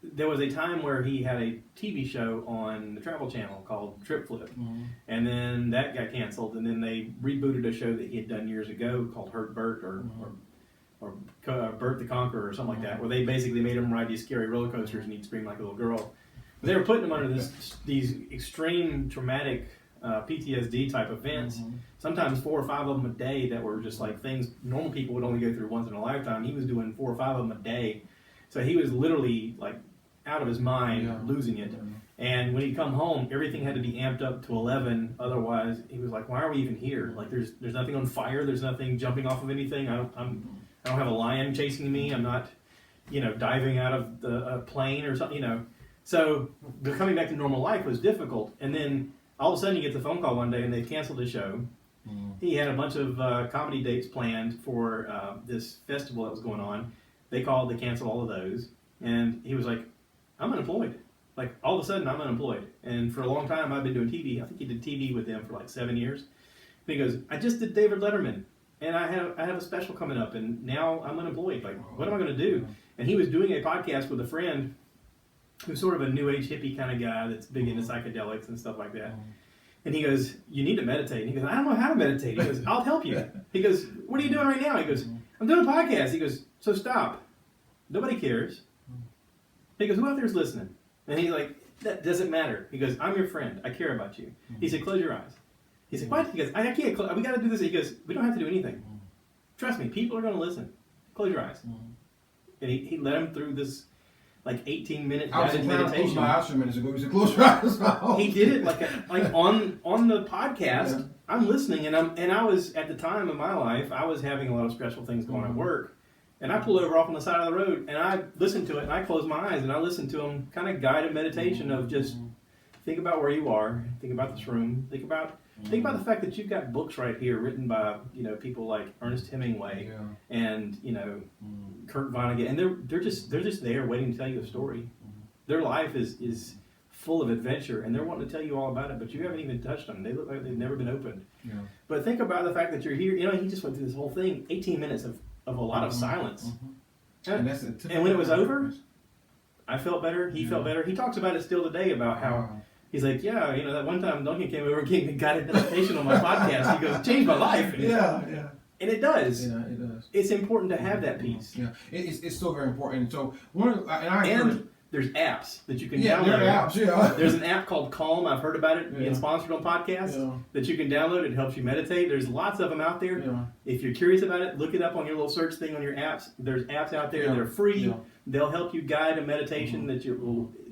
there was a time where he had a TV show on the Travel Channel called Trip Flip, and then that got canceled, and then they rebooted a show that he had done years ago called Hurt Bert or Bert the Conqueror or something like that, where they basically made him ride these scary roller coasters and he'd scream like a little girl. But they were putting him under these extreme traumatic PTSD type events, sometimes 4 or 5 of them a day, that were just like things normal people would only go through once in a lifetime. He was doing 4 or 5 of them a day, so he was literally like out of his mind, losing it. And when he'd come home, everything had to be amped up to 11. Otherwise, he was like, "Why are we even here? Like, there's nothing on fire. There's nothing jumping off of anything. I don't have a lion chasing me. I'm not, diving out of the plane or something. So coming back to normal life was difficult. And then all of a sudden, he gets a phone call one day, and they canceled the show. He had a bunch of comedy dates planned for this festival that was going on. They canceled all of those, and he was like, "I'm unemployed. Like, all of a sudden, I'm unemployed." And for a long time, I've been doing TV. I think he did TV with them for like 7 years. And he goes, "I just did David Letterman, and I have a special coming up, and now I'm unemployed. Like, what am I going to do?" And he was doing a podcast with a friend who's sort of a new age hippie kind of guy that's big into psychedelics and stuff like that. And he goes, "You need to meditate." And he goes, "I don't know how to meditate." He goes, "I'll help you." He goes, "What are you doing right now?" He goes, "I'm doing a podcast." He goes, "So stop. Nobody cares." He goes, "Who out there is listening?" And he's like, "That doesn't matter." He goes, "I'm your friend. I care about you." He said, "Close your eyes." He said, what? He goes, I can't, we got to do this. He goes, we don't have to do anything. Trust me, people are going to listen. Close your eyes. And he led him through this like 18-minute guided meditation.
My eyes 2 minutes ago. He said, close your eyes.
He did it like on the podcast. Yeah. I'm listening, and I was at the time of my life, I was having a lot of stressful things going on at work, and I pulled over off on the side of the road, and I listened to it, and I closed my eyes, and I listened to him kind of guided meditation of just think about where you are, think about this room, think about the fact that you've got books right here written by people like Ernest Hemingway and Kurt Vonnegut, and they're just there waiting to tell you a story. Their life is full of adventure, and they're wanting to tell you all about it, but you haven't even touched them. They look like they've never been opened. Yeah. But think about the fact that you're here. He just went through this whole thing, 18 minutes of a lot of silence. And when it was over, I felt better. He felt better. He talks about it still today about how he's like, that one time Duncan came over and gave me guided meditation on my podcast. He goes, changed my life. And it does. Yeah, it does. It's important to have that peace.
Yeah, it's so very important. So
there's apps that you can download.
There are apps,
There's an app called Calm. I've heard about it being sponsored on podcasts that you can download. It helps you meditate. There's lots of them out there. Yeah. If you're curious about it, look it up on your little search thing on your apps. There's apps out there that are free. Yeah. They'll help you guide a meditation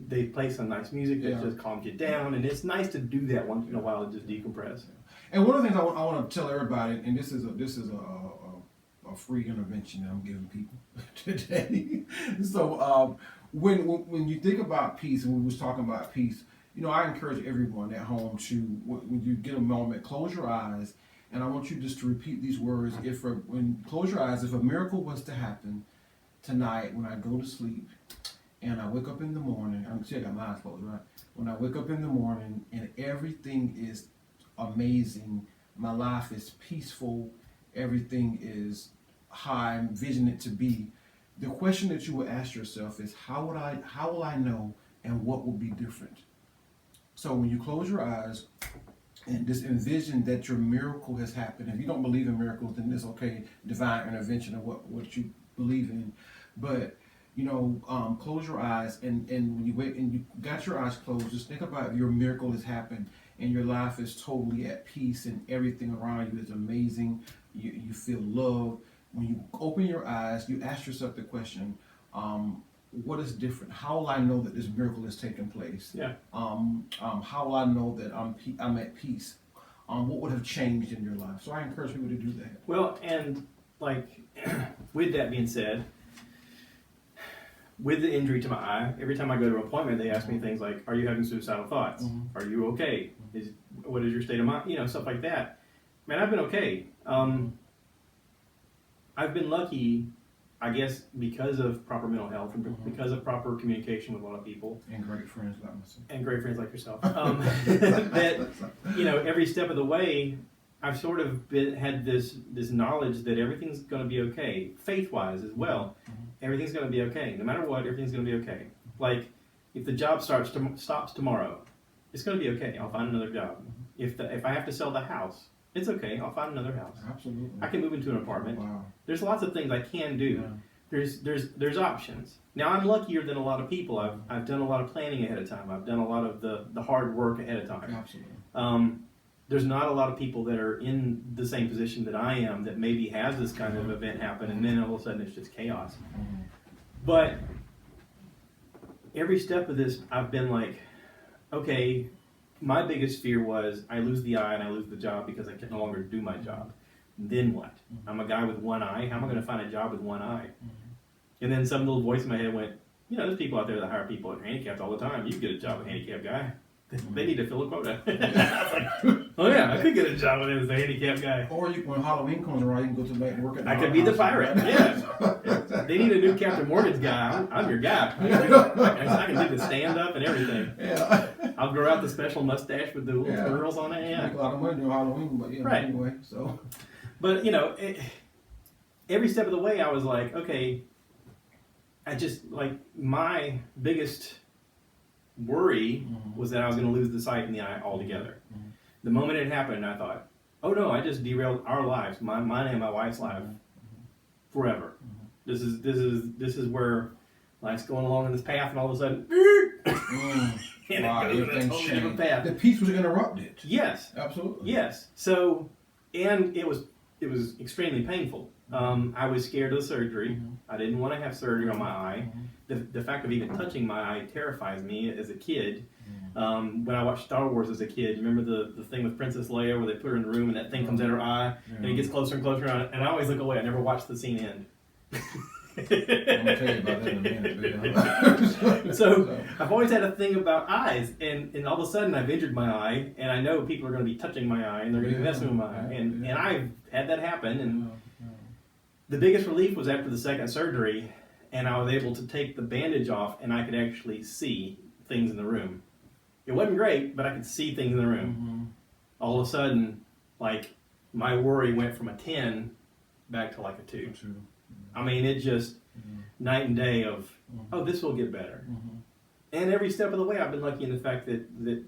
they play some nice music that just calms you down. And it's nice to do that once in a while to just decompress.
And one of the things I want to tell everybody, and this is a free intervention that I'm giving people today. So when you think about peace, and we was talking about peace, I encourage everyone at home to, when you get a moment, close your eyes, and I want you just to repeat these words. Close your eyes. If a miracle was to happen tonight when I go to sleep, and I wake up in the morning, I'm sure I got my eyes closed, right? When I wake up in the morning and everything is amazing, my life is peaceful, everything is how I envision it to be. The question that you will ask yourself is, how will I know, and what will be different? So when you close your eyes and just envision that your miracle has happened. If you don't believe in miracles, then it's okay, divine intervention of what you believe in. But close your eyes, and when you wait and you got your eyes closed, just think about your miracle has happened and your life is totally at peace and everything around you is amazing. You feel love. When you open your eyes, you ask yourself the question, what is different? How will I know that this miracle has taken place? Yeah. How will I know that I'm at peace? What would have changed in your life? So I encourage people to do that.
Well, and with that being said, with the injury to my eye, every time I go to an appointment, they ask me things like, are you having suicidal thoughts? Are you okay? What is your state of mind? Stuff like that. Man, I've been okay. I've been lucky, I guess, because of proper mental health and because of proper communication with a lot of people.
And great friends like myself.
And great friends like yourself. That, every step of the way, I've sort of had this knowledge that everything's going to be okay, faith-wise as well. Everything's going to be okay. No matter what, everything's going to be okay. Like, if the job stops tomorrow, it's going to be okay. I'll find another job. If I have to sell the house, it's okay. I'll find another house.
Absolutely.
I can move into an apartment. Wow. There's lots of things I can do. Yeah. There's options. Now, I'm luckier than a lot of people. I've done a lot of planning ahead of time. I've done a lot of the hard work ahead of time.
Absolutely.
There's not a lot of people that are in the same position that I am that maybe has this kind of event happen, and then all of a sudden it's just chaos. But every step of this, I've been like, okay, my biggest fear was I lose the eye and I lose the job because I can no longer do my job. Then what? I'm a guy with one eye. How am I going to find a job with one eye? And then some little voice in my head went, there's people out there that hire people that are handicapped all the time. You can get a job with a handicapped guy. They need to fill a quota. I was like, oh yeah, I could get a job with him as a handicapped guy.
Or when Halloween comes around, you can go to the bank and work at
I could be the pirate, yeah. They need a new Captain Morgan's guy. I'm your guy. I can do the stand-up and everything. Yeah. I'll grow out the special mustache with the little twirls on it. Yeah.
Make a lot of money during Halloween, but anyway, so.
But, every step of the way, I was like, okay, my biggest worry was that I was going to lose the sight in the eye altogether. The moment it happened, I thought, oh no, I just derailed our lives, mine and my wife's life, forever. This is where life's going along in this path, and all of a sudden, And
Wow,
it goes in a
everything
totally different
changed.
path.
The peace was interrupted.
Yes.
Absolutely.
Yes. So, and it was extremely painful. I was scared of the surgery. I didn't want to have surgery on my eye. The fact of even touching my eye terrifies me as a kid. When I watched Star Wars as a kid, remember the thing with Princess Leia where they put her in the room and that thing comes at her eye and it gets closer and closer, and I always look away. I never watched the scene end.
I'm gonna tell you about that in a minute.
So I've always had a thing about eyes, and all of a sudden I've injured my eye, and I know people are going to be touching my eye, and they're going to be messing with my eye, and I've had that happen. And the biggest relief was after the second surgery, and I was able to take the bandage off, and I could actually see things in the room. It wasn't great, but I could see things in the room. All of a sudden, like, my worry went from a 10 back to like a 2. I mean, it just night and day of, oh, this will get better. And every step of the way, I've been lucky in the fact that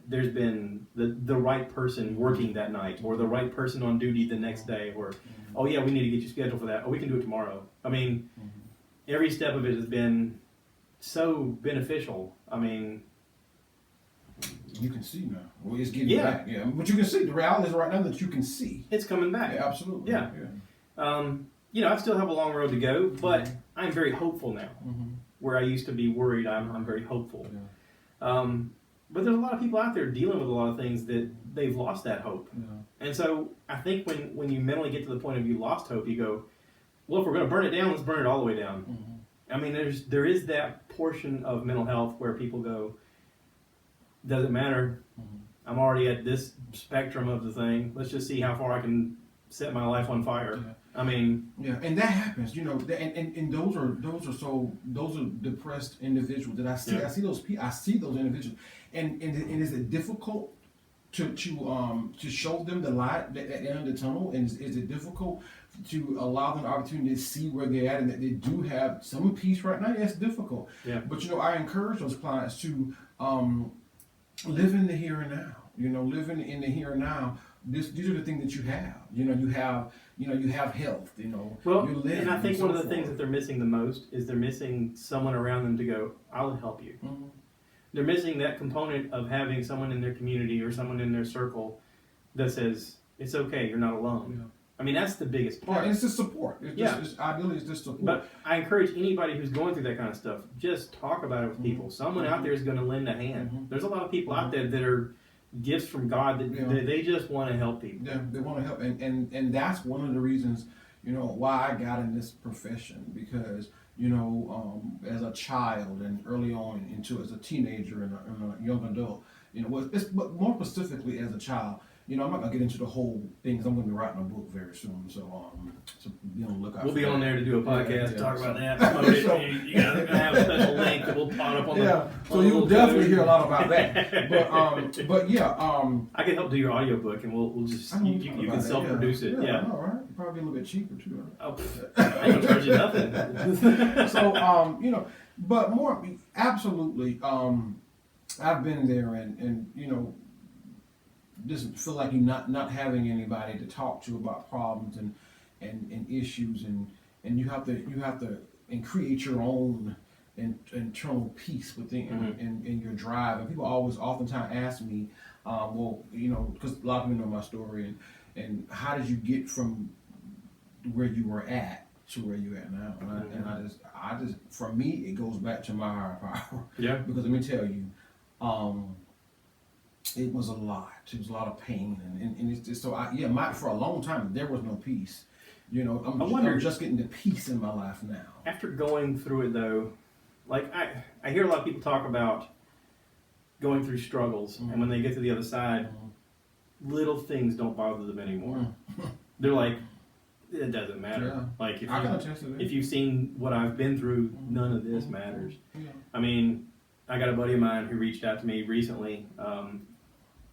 there's been the right person working that night, or the right person on duty the next day, or, oh yeah, we need to get you scheduled for that. Oh, we can do it tomorrow. I mean, every step of it has been so beneficial. I mean,
you can see now. Well, it's getting back. Yeah, but you can see. The reality is right now that you can see.
It's coming back.
Yeah, absolutely.
Yeah. You know, I still have a long road to go, but I'm very hopeful now. Where I used to be worried, I'm very hopeful. But there's a lot of people out there dealing with a lot of things that they've lost that hope. And so I think when you mentally get to the point of you lost hope, you go, well, if we're going to burn it down, let's burn it all the way down. I mean, there is that portion of mental health where people go, doesn't matter. I'm already at this spectrum of the thing. Let's just see how far I can set my life on fire. I mean,
and that happens, you know, and those are depressed individuals that I see. I see those people. I see those individuals, and is it difficult to show them the light at the end of the tunnel? And is it difficult to allow them the opportunity to see where they're at and that they do have some peace right now? Yeah, it's difficult. But you know, I encourage those clients to live in the here and now. You know, living in the here and now. These are the things that you have. You know, you have health. You know,
well,
you live,
and I think
so
one of the
forth.
things that they're missing the most is they're missing someone around them to go, I'll help you. They're missing that component of having someone in their community or someone in their circle that says, it's okay, you're not alone. I mean, that's the biggest part.
It's just support. Ideally, it's just support.
But I encourage anybody who's going through that kind of stuff, just talk about it with people. Someone out there is going to lend a hand. There's a lot of people out there that are gifts from God that they just want to help people.
Yeah, they want to help, and that's one of the reasons, you know, why I got in this profession, because you know, as a child and early on into as a teenager and a young adult, you know, but more specifically as a child. You know, I'm not gonna get into the whole thing because I'm gonna be writing a book very soon. So be on the lookout.
We'll be on there to do a podcast, talk about that.
So,
you gotta have a special link that we'll pot up on
so you'll definitely hear a lot about that. But yeah,
I can help do your audiobook, and we'll just you can self-produce it.
Yeah, all right. Probably a little bit cheaper too.
Oh, I ain't gonna charge you nothing.
So you know, but more absolutely, I've been there, and you know. Just feel like you're not having anybody to talk to about problems and issues, and you have to and create your own internal peace within in your drive. And people oftentimes ask me, well, you know, because a lot of people know my story, and how did you get from where you were at to where you're at now? And I just for me it goes back to my higher power.
Yeah.
Because let me tell you. It was a lot. It was a lot of pain, and it's just so for a long time there was no peace. You know, I'm just getting the peace in my life now.
After going through it though, like I hear a lot of people talk about going through struggles, and when they get to the other side, little things don't bother them anymore. They're like, it doesn't matter. Yeah. Like if you've seen what I've been through, none of this matters. Yeah. I mean, I got a buddy of mine who reached out to me recently.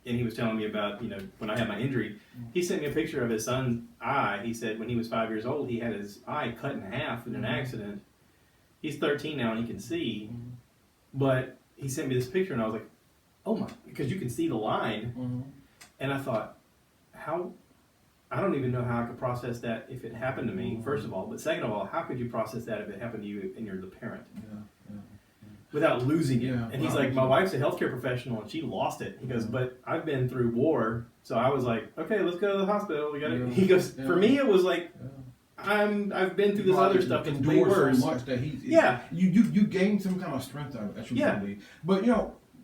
And he was telling me about, you know, when I had my injury, he sent me a picture of his son's eye. He said when he was 5 years old, he had his eye cut in half in an accident. He's 13 now and he can see, but he sent me this picture and I was like, oh my, because you can see the line. And I thought, I don't even know how I could process that if it happened to me, first of all, but second of all, how could you process that if it happened to you and you're the parent? without losing it.
Yeah,
And he's like, my wife's a healthcare professional and she lost it. He goes, but I've been through war, so I was like, okay, let's go to the hospital. We got it. He goes, for me, it was like, I've been through this other stuff that's way worse.
So much that you gain some kind of strength out of it. Yeah. But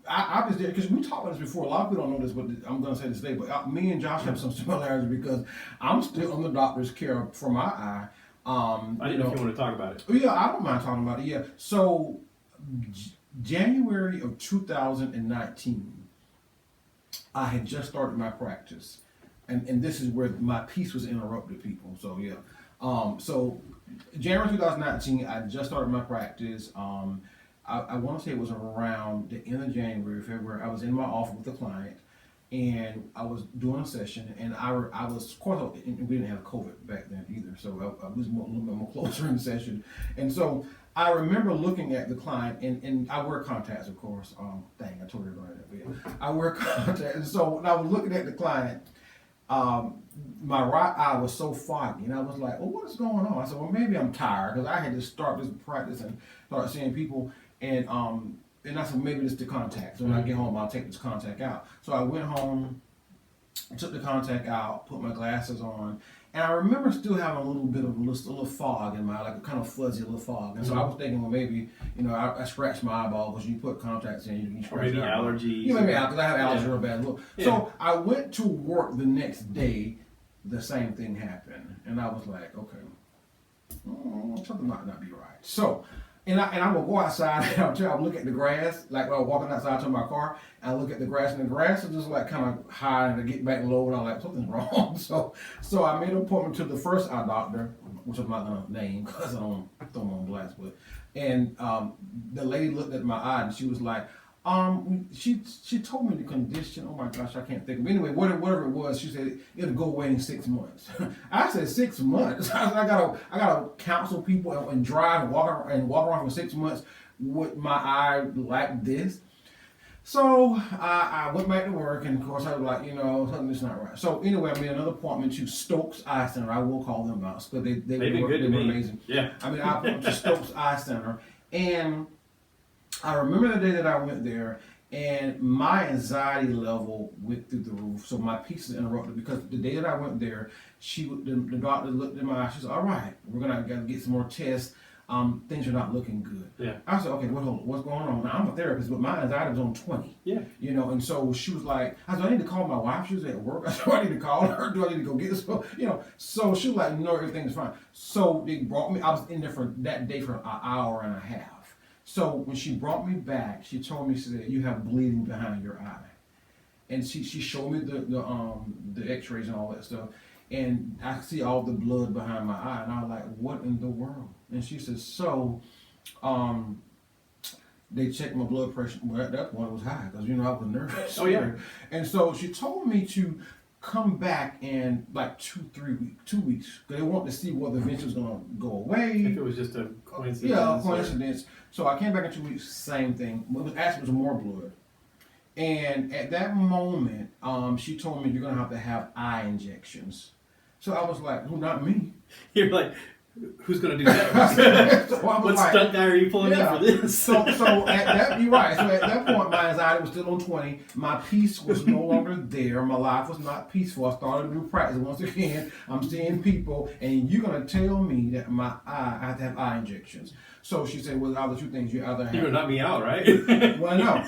I was there because we talked about this before. A lot of people don't know this, but I'm going to say this today. But me and Josh have some similarities because I'm still under doctor's care for my eye.
I didn't know if you want to talk about it.
Yeah, I don't mind talking about it. Yeah. So January of 2019, I had just started my practice, and this is where my piece was interrupted, people. So yeah. So January 2019, I just started my practice. I want to say it was around the end of January, February. I was in my office with a client, and I was doing a session, and I was, of course, we didn't have COVID back then either, so I was a little bit more closer in the session. And so I remember looking at the client, and I wear contacts, of course. Dang, I told everybody that. But yeah, I wear contacts, and so when I was looking at the client, my right eye was so foggy, and I was like, "Oh, what's going on?" I said, "Well, maybe I'm tired because I had to start this practice and start seeing people." And I said, "Maybe it's the contact. So when I get home, I'll take this contact out." So I went home, took the contact out, put my glasses on, and I remember still having a little bit of a little fog in my eye, like a kind of fuzzy little fog. And so I was thinking, well, maybe I scratched my eyeball because you put contacts in, you scratch
maybe allergies.
Maybe because I have allergies real bad. Yeah. So I went to work the next day. The same thing happened, and I was like, okay, something might not be right. So, and I will go outside and I'll look at the grass, like when I'm walking outside to my car, and I look at the grass, and the grass is just like kind of high, and I get back low, and I'm like, something's wrong. So I made an appointment to the first eye doctor, which I'm not gonna name because I don't throw them on blast, but the lady looked at my eye and she was like, she told me the condition. Oh my gosh, I can't think of it. Anyway, whatever it was, she said it'll go away in 6 months. I said 6 months. I gotta counsel people and drive and walk around for 6 months with my eye like this. So I went back to work, and of course I was like, something's not right. So anyway, I made another appointment to Stokes Eye Center. I will call them out because they were amazing. Yeah. I mean, I went to Stokes Eye Center, and I remember the day that I went there, and my anxiety level went through the roof. So my piece is interrupted because the day that I went there, the doctor looked in my eyes. She said, "All right, we're gotta get some more tests. Things are not looking good." Yeah. I said, "Okay, what's going on?" Now I'm a therapist, but my anxiety was on 20. Yeah. And so she was like, I said, "I need to call my wife." She was at work. I said, "I need to call her. Do I need to go get this?" So she was like, "No, everything's fine." So they brought me. I was in there for that day for an hour and a half. So when she brought me back, she told me, she said, "You have bleeding behind your eye," and she showed me the X-rays and all that stuff, and I see all the blood behind my eye, and I was like, "What in the world?" And she said, "So, they checked my blood pressure. Well, at that point it was high because I was nervous." Oh yeah. And so she told me to come back in like 2 weeks because they want to see whether eventually was going to go away. If
it was just a coincidence.
Yeah, a coincidence. So I came back in 2 weeks, same thing. It was actually more blood. And at that moment, she told me, "You're going to have eye injections." So I was like, "Well, not me."
You're like, who's going to do that? What stunt guy are you pulling in for this?
So at that, you're right. So at that point, my anxiety was still on 20. My peace was no longer there. My life was not peaceful. I started a new practice. Once again, I'm seeing people, and you're going to tell me that I have to have eye injections. So she said, "Well, either two things. You either have..."
You're going to knock me out, right?
Well, no.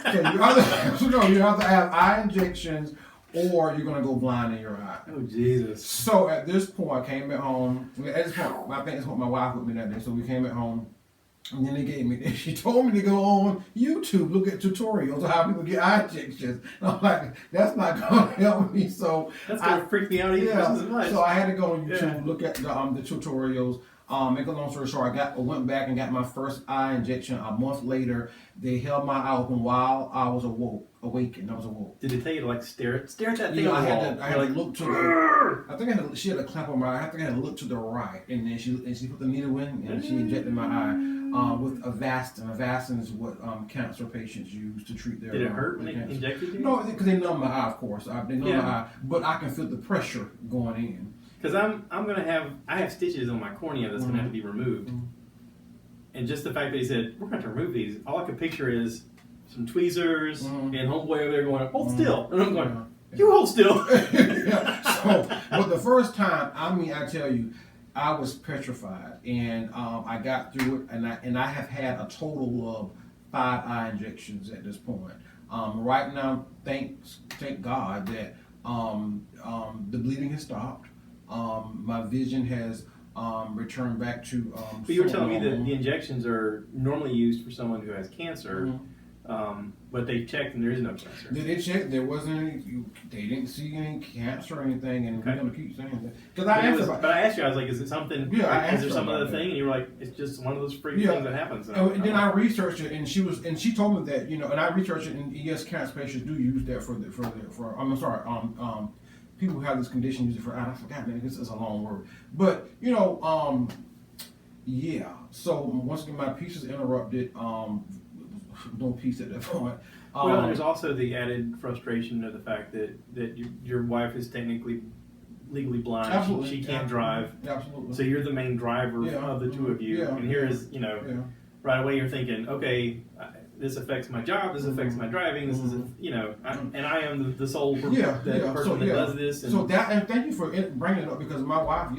So you either have eye injections, or you're going to go blind in your eye.
Oh, Jesus.
So at this point, I came back home. At this point, I think that's what my wife with me that day. So we came back home, and then she told me to go on YouTube, look at tutorials of how people get eye injections. And I'm like, that's not going to help me. So
that's going to freak me out even as much.
So I had to go on YouTube, look at the tutorials. Make a long story short, I went back and got my first eye injection a month later. They held my eye open while I was awakened. I was awoke.
Did they tell you to like stare at that thing?
I had to look to the. I think she had a clamp on my eye. I think I had to look to the right, and then she put the needle in and she injected my eye with Avastin. Avastin is what cancer patients use to treat their.
Did it hurt when they injected you?
No, because they numb my eye, of course. They numb my eye, but I can feel the pressure going in.
Because I have stitches on my cornea that's gonna have to be removed, And just the fact that he said, we're going to remove these, all I could picture is some tweezers and homeboy over there going, hold still. And I'm going, you hold still.
So, but the first time, I tell you, I was petrified, and I got through it, and I have had a total of 5 eye injections at this point. Right now, thank God that the bleeding has stopped. My vision has returned back to.
But you were telling me that the injections are normally used for someone who has cancer. But they checked and there is no cancer.
They checked. There wasn't any. They didn't see any cancer or anything, and we're gonna keep saying that. Because
but I asked you, I was like, "Is it something?
Yeah,
is there some other thing?" And you were like, "It's just one of those freak things that happens."
And then I researched it, and she told me that, and I researched it, and yes, cancer patients do use that for people who have this condition use it for. I forgot, man, this is a long word, but yeah. So once again, my piece is interrupted. No peace at that point.
Well, there's also the added frustration of the fact that your wife is technically legally blind.
Absolutely.
She can't drive.
Absolutely.
So you're the main driver of the two of you.
Yeah.
And here is, right away you're thinking, okay, this affects my job, this affects my driving, this is, and I am the sole person that does this. And
and thank you for bringing it up, because my wife,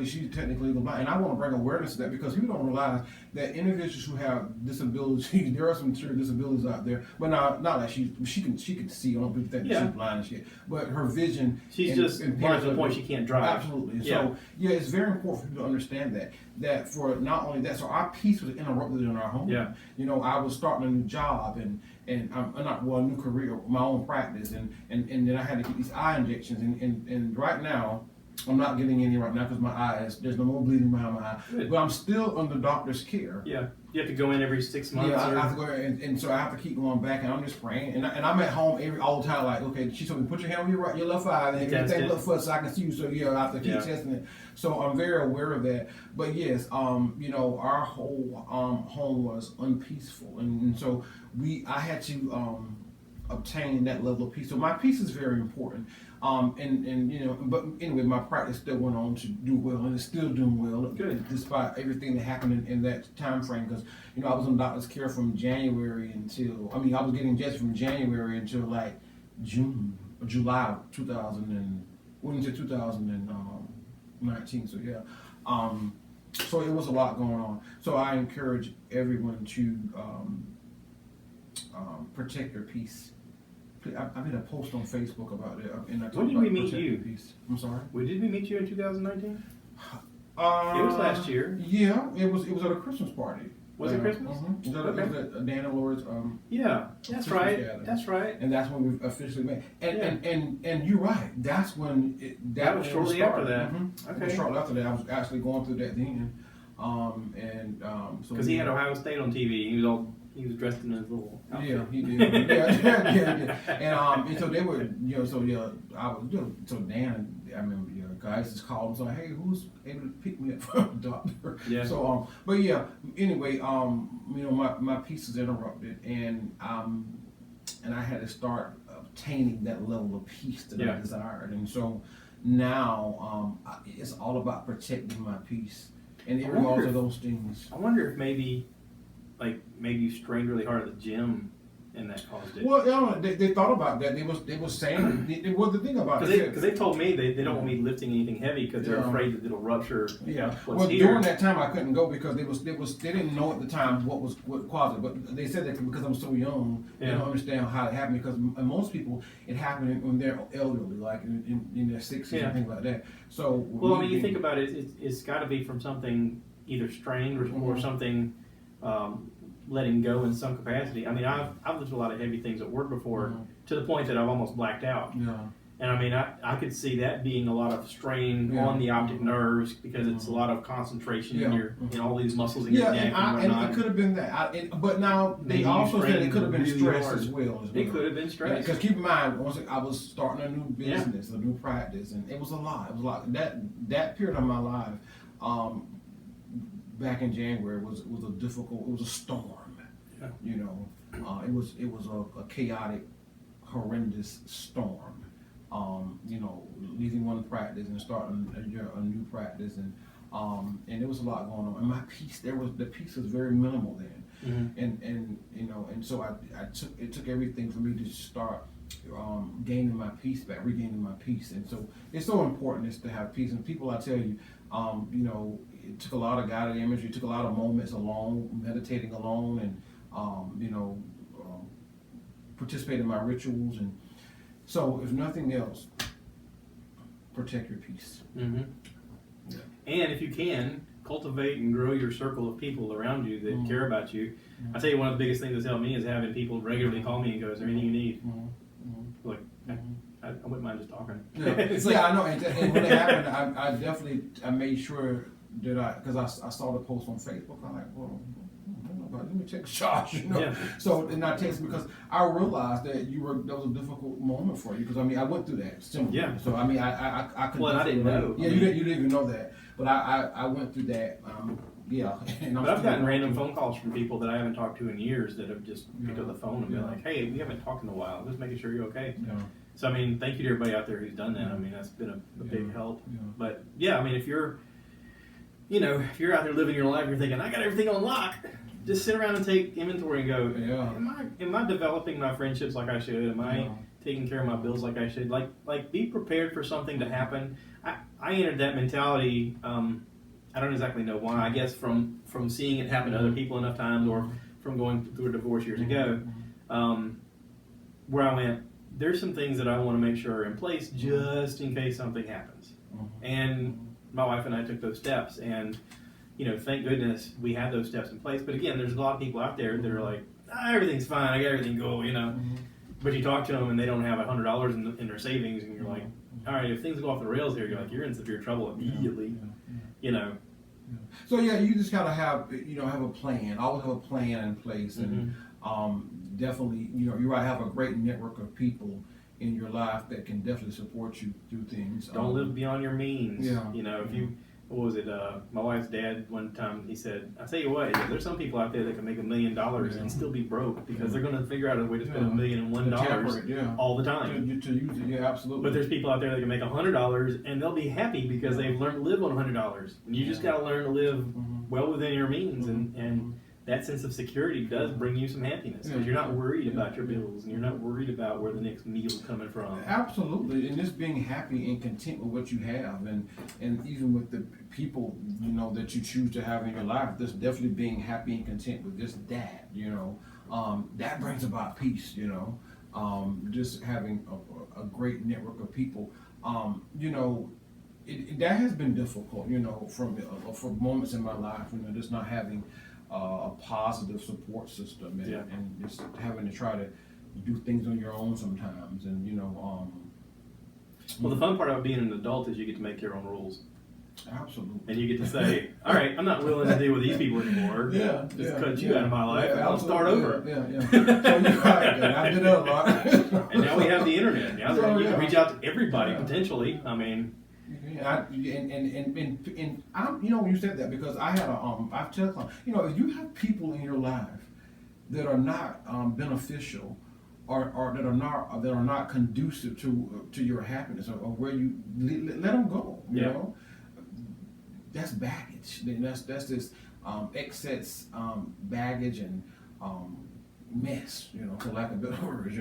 she's technically blind, and I want to bring awareness to that, because people don't realize that individuals who have disabilities, there are some serious disabilities out there, but not like she can see. I don't think that she's blind and shit, but her vision.
She's just blind to the point she can't drive.
Absolutely. So it's very important for people to understand that for not only that, so our peace was interrupted in our home.
Yeah.
I was starting a new job and a new career, my own practice, and then I had to get these eye injections, and right now I'm not getting any right now because my eyes, there's no more bleeding behind my eye. Good. But I'm still under doctor's care.
Yeah. You have to go in every 6 months.
Yeah, I have to go and so I have to keep going back, and I'm just praying. And I'm at home all the time, like, okay, she told me, put your hand on your left eye and everything left foot so I can see you. So I have to keep testing it. So I'm very aware of that. But yes, our whole home was unpeaceful, and so I had to obtain that level of peace. So my peace is very important. But anyway, my practice still went on to do well, and it's still doing well.
Good.
Despite everything that happened in that time frame, because I was on doctor's care from January until I was getting injections from January until like July 2019. So yeah, so it was a lot going on. So I encourage everyone to protect your peace. I made a post on Facebook about it, and I talked
When did
about
we meet you?
Peace. I'm sorry.
When did we meet you in 2019? It was last year.
Yeah, it was at a Christmas party.
Was it Christmas?
It was at Dan and Laura's.
Yeah, that's right.
Gathering.
That's right.
And that's when we officially met. And you're right. That's when
that was shortly after that.
Mm-hmm.
Okay.
It was shortly after that. I was actually going through that then. So
because he had Ohio State on TV. He was dressed in his little outfit.
Yeah, he did. yeah. And so they were, I was, so Dan, I remember, guys just called and said, hey, who's able to pick me up from the doctor?
Yeah.
So, but yeah, anyway, my piece is interrupted, and I had to start obtaining that level of peace that I desired, and so now it's all about protecting my peace, and it revolves of those things.
I wonder if maybe you strained really hard at the gym, and that caused it.
Well, they thought about that. They was saying, the thing about it,
because they told me they don't want me lifting anything heavy because they're afraid that it'll rupture.
Yeah.
What's here.
During that time I couldn't go because they didn't know at the time what caused it, but they said that because I'm so young, they don't understand how it happened, because most people it happened when they're elderly, like in their 60s and things like that. So
well, you think about it, it's got to be from something either strained or something. Letting go in some capacity. I've lifted a lot of heavy things at work before, to the point that I've almost blacked out.
Yeah.
And I could see that being a lot of strain on the optic nerves, because it's a lot of concentration in all these muscles in your neck and whatnot.
And it could have been that. But now they also said it could have been stress as well.
It could have been stress.
Because keep in mind, once I was starting a new business, a new practice, and it was a lot. It was a lot. That period of my life, back in January was a difficult. It was a storm. Yeah. It was a chaotic, horrendous storm. Leaving one practice and starting a new practice, and and there was a lot going on. And the peace was very minimal then. And so it took everything for me to start gaining my peace back, regaining my peace. And so it's so important is to have peace. And people, I tell you, it took a lot of guided imagery, it took a lot of moments alone, meditating alone, and participating in my rituals. And so, if nothing else, protect your peace.
Yeah. And if you can, cultivate and grow your circle of people around you that care about you. I tell you, one of the biggest things that's helped me is having people regularly call me and go, "Is there anything you need?" Like, I wouldn't mind just talking.
Yeah, I know. And when it happened, I made sure that because I saw the post on Facebook. I'm like, well, let me take a shot,
Yeah.
So, and I text because I realized that that was a difficult moment for you because I went through that similar.
Yeah.
So I could.
Well, I didn't know.
Yeah, you didn't even know that, but I went through that. Yeah.
But I've gotten random phone calls from people that I haven't talked to in years that have just picked up the phone and been like, "Hey, we haven't talked in a while. Just making sure you're okay."
Yeah.
So I mean, thank you to everybody out there who's done that. I mean, that's been a big help. Yeah. But yeah, I mean, if you're out there living your life, you're thinking, "I got everything on lock." Just sit around and take inventory and go, am I developing my friendships like I should? Am I taking care of my bills like I should? Like be prepared for something to happen. I entered that mentality, I don't exactly know why, I guess from seeing it happen to other people enough times or from going through a divorce years ago, where I went, there's some things that I want to make sure are in place just in case something happens. And my wife and I took those steps, and thank goodness we had those steps in place. But again, there's a lot of people out there that are like, everything's fine, I got everything going, But you talk to them and they don't have $100 in their savings, and you're like, all right, if things go off the rails here, you're in severe trouble immediately,
So you just gotta have a plan. Always have a plan in place, and definitely, you're right. Have a great network of people in your life that can definitely support you through things.
Don't live beyond your means.
Yeah.
What was it? My wife's dad one time, he said, "I tell you what, there's some people out there that can make $1 million and still be broke because they're going to figure out a way to spend $1,001 all the time
to use it. Yeah, absolutely.
But there's people out there that can make $100 and they'll be happy because they've learned to live on $100. And you just got to learn to live well within your means, and that sense of security does bring you some happiness because you're not worried about your bills and you're not worried about where the next meal's coming from.
Absolutely, and just being happy and content with what you have, and even with the people that you choose to have in your life, just definitely being happy and content with just that. That brings about peace. Just having a great network of people. That has been difficult. For moments in my life, just not having a positive support system, and just having to try to do things on your own sometimes, and
well, the fun part about being an adult is you get to make your own rules.
Absolutely.
And you get to say, all right, I'm not willing to deal with these people anymore. Just cut you out of my life, and I'll start over.
So you're right. I did that a lot.
And now we have the internet. Now you can reach out to everybody potentially. I mean.
And I'm, when you said that, because I had I've told them, if you have people in your life that are not beneficial, or that are not conducive to your happiness, or where you let them go, that's baggage. That's this excess baggage and mess, for lack of better words,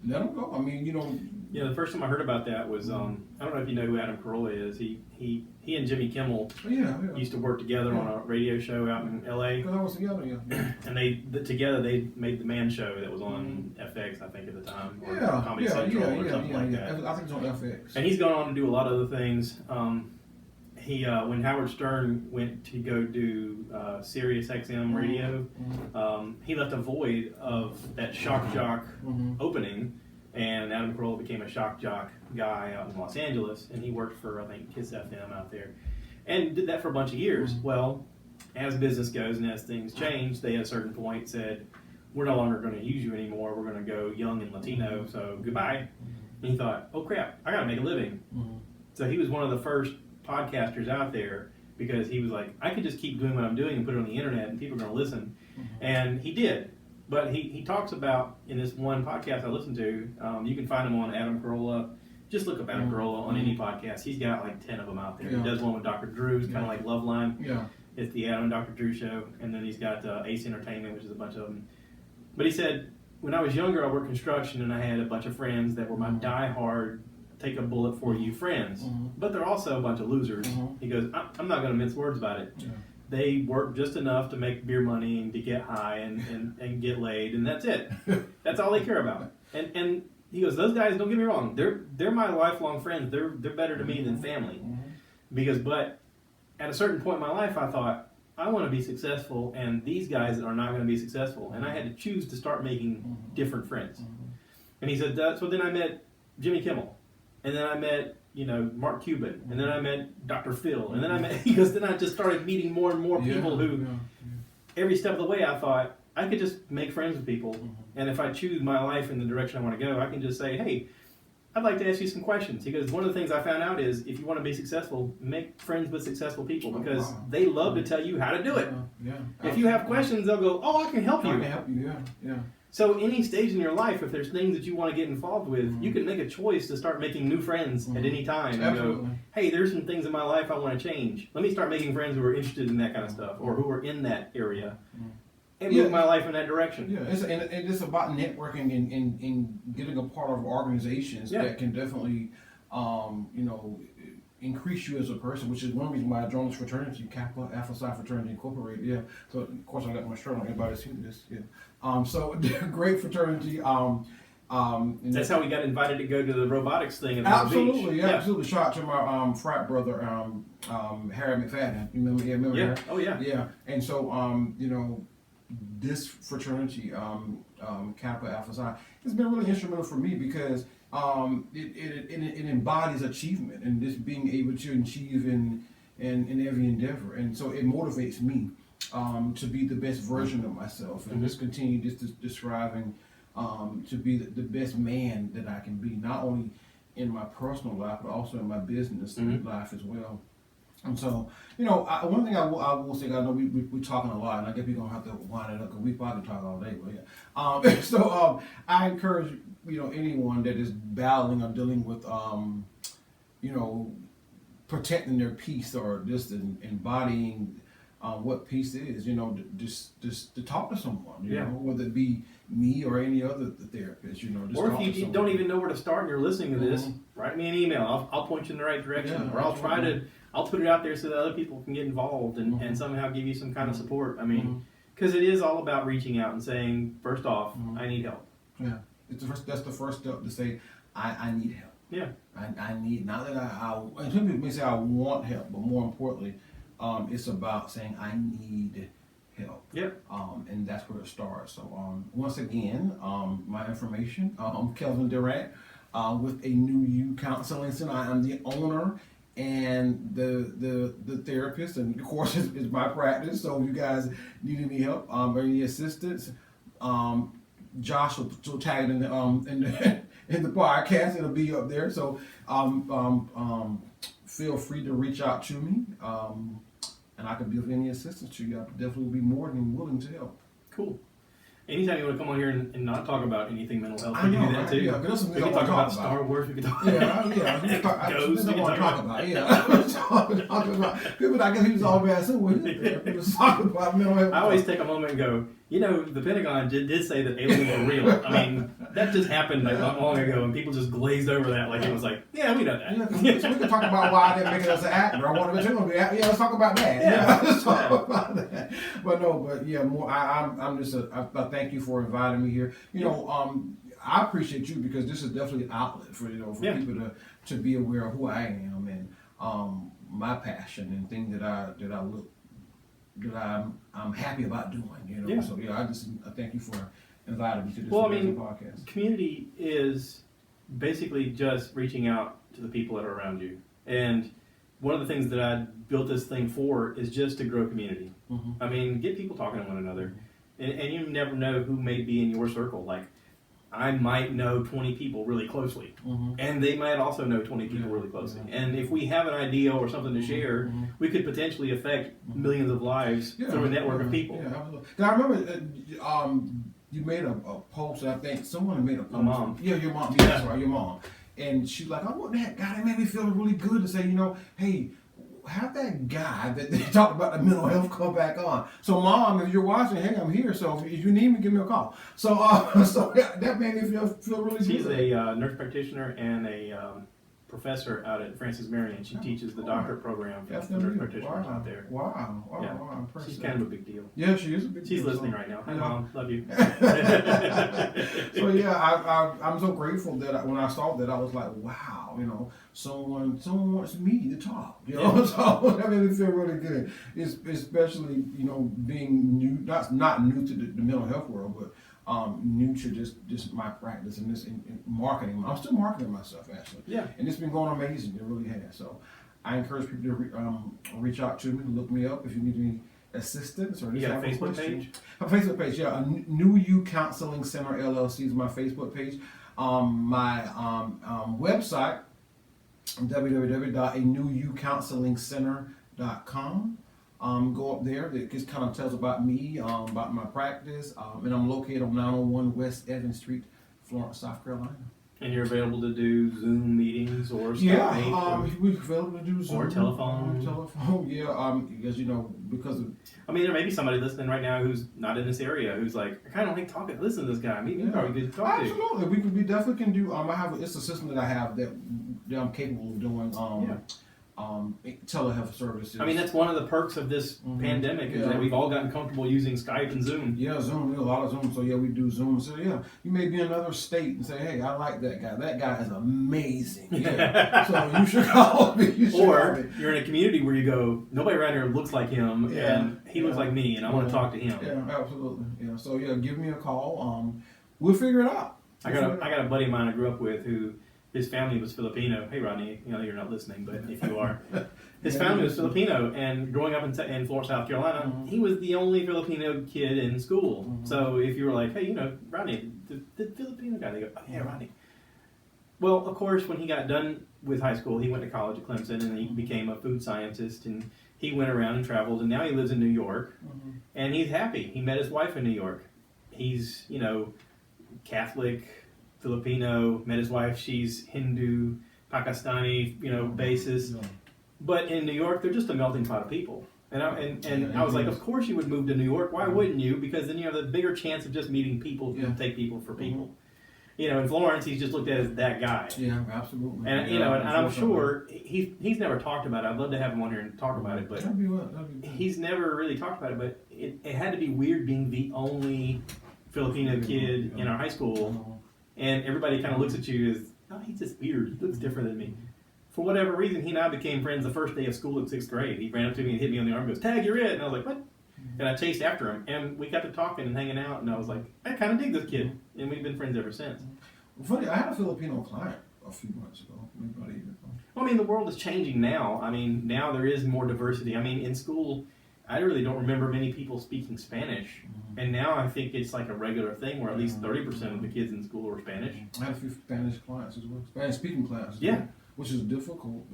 let them go. I mean,
the first time I heard about that was, I don't know if you know who Adam Carolla is. He and Jimmy Kimmel used to work together on a radio show out in L.A.
Because I was together,
And together they made the Man Show that was on FX, I think, at the time, or Comedy Central or something like that.
I think it's on FX.
And he's gone on to do a lot of other things. When Howard Stern went to go do Sirius XM radio, he left a void of that shock jock opening, and Adam Carolla became a shock jock guy out in Los Angeles, and he worked for, I think, Kiss FM out there, and did that for a bunch of years. Well, as business goes and as things change, they at a certain point said, we're no longer going to use you anymore, we're going to go young and Latino, so goodbye. And he thought, oh crap, I got to make a living. So he was one of the first podcasters out there, because he was like, I could just keep doing what I'm doing and put it on the internet and people are going to listen. And he did. But he talks about, in this one podcast I listened to, you can find him on Adam Carolla just look up Adam Carolla on any podcast. He's got like 10 of them out there.
Yeah.
He does one with Dr. Drew. It's kind of like Loveline.
Yeah.
It's the Adam and Dr. Drew show. And then he's got Ace Entertainment, which is a bunch of them. But he said, when I was younger, I worked construction, and I had a bunch of friends that were my diehard, take a bullet for you friends. But they're also a bunch of losers. He goes, I'm not going to mince words about it. Yeah. They work just enough to make beer money and to get high and get laid, and that's it. That's all they care about. And he goes, those guys, don't get me wrong, they're my lifelong friends. They're better to me than family. But at a certain point in my life, I thought, I want to be successful, and these guys are not going to be successful. And I had to choose to start making different friends. And he said, so then I met Jimmy Kimmel, and then I met Mark Cuban, and then I met Dr. Phil, and then then I just started meeting more and more people who, every step of the way, I thought, I could just make friends with people, and if I choose my life in the direction I want to go, I can just say, hey, I'd like to ask you some questions. He goes, one of the things I found out is, if you want to be successful, make friends with successful people, because they love to tell you how to do it. If you have questions, they'll go, I can help you.
I can help you, yeah.
So any stage in your life, if there's things that you want to get involved with, you can make a choice to start making new friends at any time. And go, hey, there's some things in my life I want to change. Let me start making friends who are interested in that kind of stuff, or who are in that area, and move my life in that direction.
Yeah, and it's about networking and getting a part of organizations that can definitely, increase you as a person, which is one reason why I joined this fraternity, Kappa Alpha Psi Fraternity Incorporated. Yeah, so of course I got my shirt on. Everybody's seen this. Yeah, so great fraternity.
That's how we got invited to go to the robotics thing at
absolutely,
beach.
Absolutely. Shout out to my frat brother, Harry McFadden. You remember? Yeah, remember Harry?
Oh yeah.
Yeah, and so this fraternity, Kappa Alpha Psi, has been really instrumental for me because it embodies achievement and just being able to achieve in every endeavor, and so it motivates me to be the best version of myself and just continue just striving to be the best man that I can be, not only in my personal life but also in my business life as well. And so, one thing I will say, I know we're talking a lot, and I guess we're going to have to wind it up because we probably talk all day. But yeah. I encourage, anyone that is battling or dealing with, protecting their peace or just embodying what peace is, just to talk to someone, whether it be me or any other therapist, just
or if you don't even know where to start and you're listening to this, write me an email. I'll point you in the right direction, or I'll put it out there so that other people can get involved and somehow give you some kind of support. I mean, because it is all about reaching out and saying, first off, I need help.
Yeah, that's the first step, to say, I need help. Yeah, I need, not that and some people may say I want help, but more importantly, it's about saying I need help. Yep. And that's where it starts. So once again, my information, I'm Kelvin Durant with A New You Counseling Center. I am the owner and the therapist, and of course it's my practice. So if you guys need any help or any assistance, Josh will tag it in the podcast. It'll be up there. So feel free to reach out to me, and I can be of any assistance to you. I definitely will be more than willing to help.
Cool. Anytime you want to come on here and not talk about anything mental health, we can do that too.
Yeah,
we can talk about Star Wars. We can talk
about ghosts. We can talk about people. I guess he was all bad too. He was talking about mental health.
I always take a moment and go, the Pentagon did say that aliens were real. I mean, that just happened not long ago, and people just glazed over that like it was like, yeah, we know that.
Yeah, so we can talk about why they're making us an actor. I want to be an actor. Yeah, let's talk about that. Yeah, let's talk about that. But yeah, more. I'm just I thank you for inviting me here. I appreciate you because this is definitely an outlet for people to be aware of who I am and my passion and things that I'm happy about doing. Yeah. So I thank you for inviting me to this podcast.
Community is basically just reaching out to the people that are around you, and one of the things that I built this thing for is just to grow community. I mean, get people talking to one another. And you never know who may be in your circle. Like, I might know 20 people really closely, and they might also know 20 people really closely. And if we have an idea or something to share, we could potentially affect millions of lives through a network of people.
Yeah, absolutely. Now, I remember you made a post, I think someone made a post.
My mom.
Yeah, your mom. Yeah, that's right, your mom. And she's like, I want that guy. That made me feel really good to say, you know, hey, have that guy that they talked about the mental health come back on. So, Mom, if you're watching, hey, I'm here. So if you need me, give me a call. So, so that made me feel really good.
She's a nurse practitioner and a professor out at Francis Marion. She teaches the doctorate program for nurse practitioners out there.
Wow,
Yeah.
impressive.
She's kind of a big deal.
Yeah, she is a big deal.
She's listening right now. Hi, Mom. Love you.
So yeah, I'm so grateful that when I saw that, I was like, wow, you know, someone wants me to talk, you know. So that made me feel really good. It's especially, you know, being new, not new to the mental health world, but new to just my practice and this in marketing. I'm still marketing myself actually.
Yeah.
And it's been going amazing. It really has. So I encourage people to reach out to me, look me up if you need any assistance or
you got a Facebook page?
A Facebook page, yeah. New You Counseling Center LLC is my Facebook page. My website, www.anewucounselingcenter.com. Go up there. It just kind of tells about me, about my practice, and I'm located on 901 West Evans Street, Florence, South Carolina.
And you're available to do Zoom meetings or Skype?
Yeah, we're available to do Zoom.
Or telephone.
Yeah, because, you know, because of...
I mean, there may be somebody listening right now who's not in this area who's like, I kind of like talking, listen to this guy. Maybe he's probably good to talk to.
Absolutely. We definitely can do, it's a system that I have that I'm capable of doing. Telehealth services.
I mean, that's one of the perks of this pandemic is that we've all gotten comfortable using Skype and Zoom.
Yeah, Zoom. We do a lot of Zoom. So yeah, we do Zoom. So yeah, you may be in another state and say, hey, I like that guy. That guy is amazing. Yeah. So you should call me.
You're in a community where you go, nobody around here looks like him, and he looks like me, and I want to talk to him.
Yeah, absolutely. Yeah. So yeah, give me a call. We'll figure it out.
I got a buddy of mine I grew up with who. His family was Filipino. Hey, Rodney, you know you're not listening, but if you are, his family was Filipino, and growing up in Florence, South Carolina, he was the only Filipino kid in school. So if you were like, hey, you know, Rodney, the Filipino guy, they go, oh yeah, Rodney. Well, of course, when he got done with high school, he went to college at Clemson, and he became a food scientist, and he went around and traveled, and now he lives in New York, and he's happy. He met his wife in New York. He's, you know, Catholic, Filipino, met his wife, she's Hindu, Pakistani, you know, basis. But in New York, they're just a melting pot of people. And I was like, of course you would move to New York. Why wouldn't you? Because then you have a bigger chance of just meeting people who take people for people. You know, in Florence, he's just looked at as that guy.
Yeah, absolutely.
And you know, and I'm sure he's never talked about it. I'd love to have him on here and talk about it, but he's never really talked about it. But it had to be weird being the only Filipino kid in our high school. And everybody kind of looks at you as, oh, he's just weird. He looks different than me. For whatever reason, he and I became friends the first day of school in 6th grade. He ran up to me and hit me on the arm and goes, Tag, you're it. And I was like, what? And I chased after him. And we got to talking and hanging out. And I was like, I kind of dig this kid. And we've been friends ever since.
Funny, I had a Filipino client a few months ago. Maybe about a year ago.
Well, I mean, the world is changing now. I mean, now there is more diversity. I mean, in school, I really don't remember many people speaking Spanish. And now I think it's like a regular thing where at least 30% of the kids in school are Spanish.
I had a few Spanish clients as well. Spanish-speaking clients as
well.
Yeah. Which is difficult.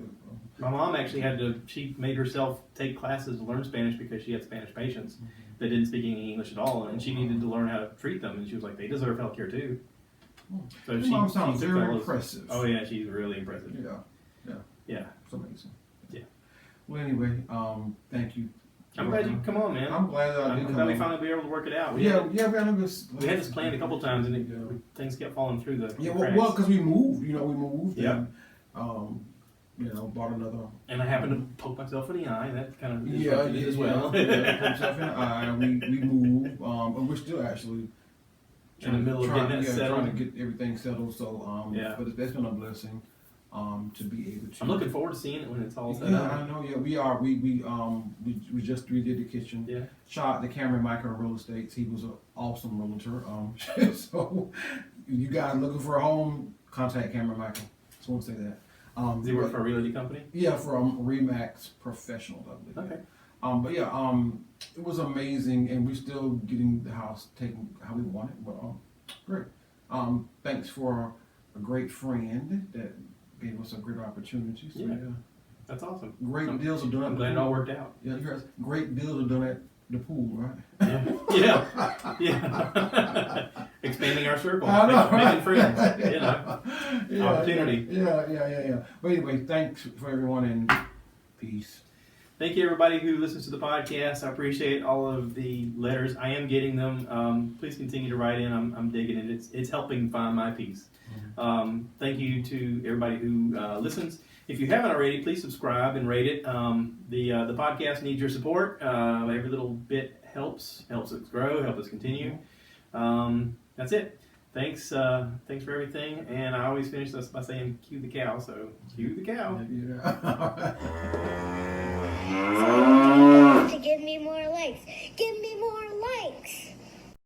My mom actually she made herself take classes to learn Spanish because she had Spanish patients that didn't speak any English at all. And she needed to learn how to treat them. And she was like, they deserve health care too.
So your mom sounds very impressive.
Oh yeah, she's really impressive. Yeah.
It's amazing.
Yeah.
Well, anyway, thank you.
I'm glad you come on, man.
I'm glad that I did come on.
I'm glad we finally were able to work it out.
We had
this planned a couple times, and things kept falling through the cracks.
Well, because we moved. You know, we moved.
Yeah.
And, you know, bought another.
And I happened to poke myself in the eye. That kind of
disrupted
it as well.
Poke myself in the eye. We moved, and we're still actually
in the middle of getting that settled.
Trying to get everything settled. So, but that's been a blessing. To be able to.
I'm looking forward to seeing it when it's all set up.
Yeah, I know. Yeah, we are. We just redid the kitchen.
Yeah.
Shot the Cameron Micro Real Estates. He was an awesome realtor. So you guys looking for a home, contact Cameron Michael. Just want to say that.
Does he work for a realty company?
Yeah, from Remax Professional, I believe.
Okay.
But yeah, it was amazing, and we're still getting the house taken how we want it. But great. Thanks for a great friend that gave us a great opportunity. So, yeah.
That's awesome.
Great deals are done.
I'm glad it all worked out.
Yeah, you heard great deals are done at the pool, right?
Yeah. Expanding our circle, making friends. You know. opportunity.
Yeah. But anyway, thanks for everyone and peace.
Thank you, everybody who listens to the podcast. I appreciate all of the letters. I am getting them. Please continue to write in. I'm digging it. It's helping find my peace. Thank you to everybody who listens. If you haven't already, please subscribe and rate it. The podcast needs your support. Every little bit helps us grow, help us continue. That's it. Thanks for everything. And I always finish this by saying, "Cue the cow." So, cue the cow.
To give me more likes. Give me more likes.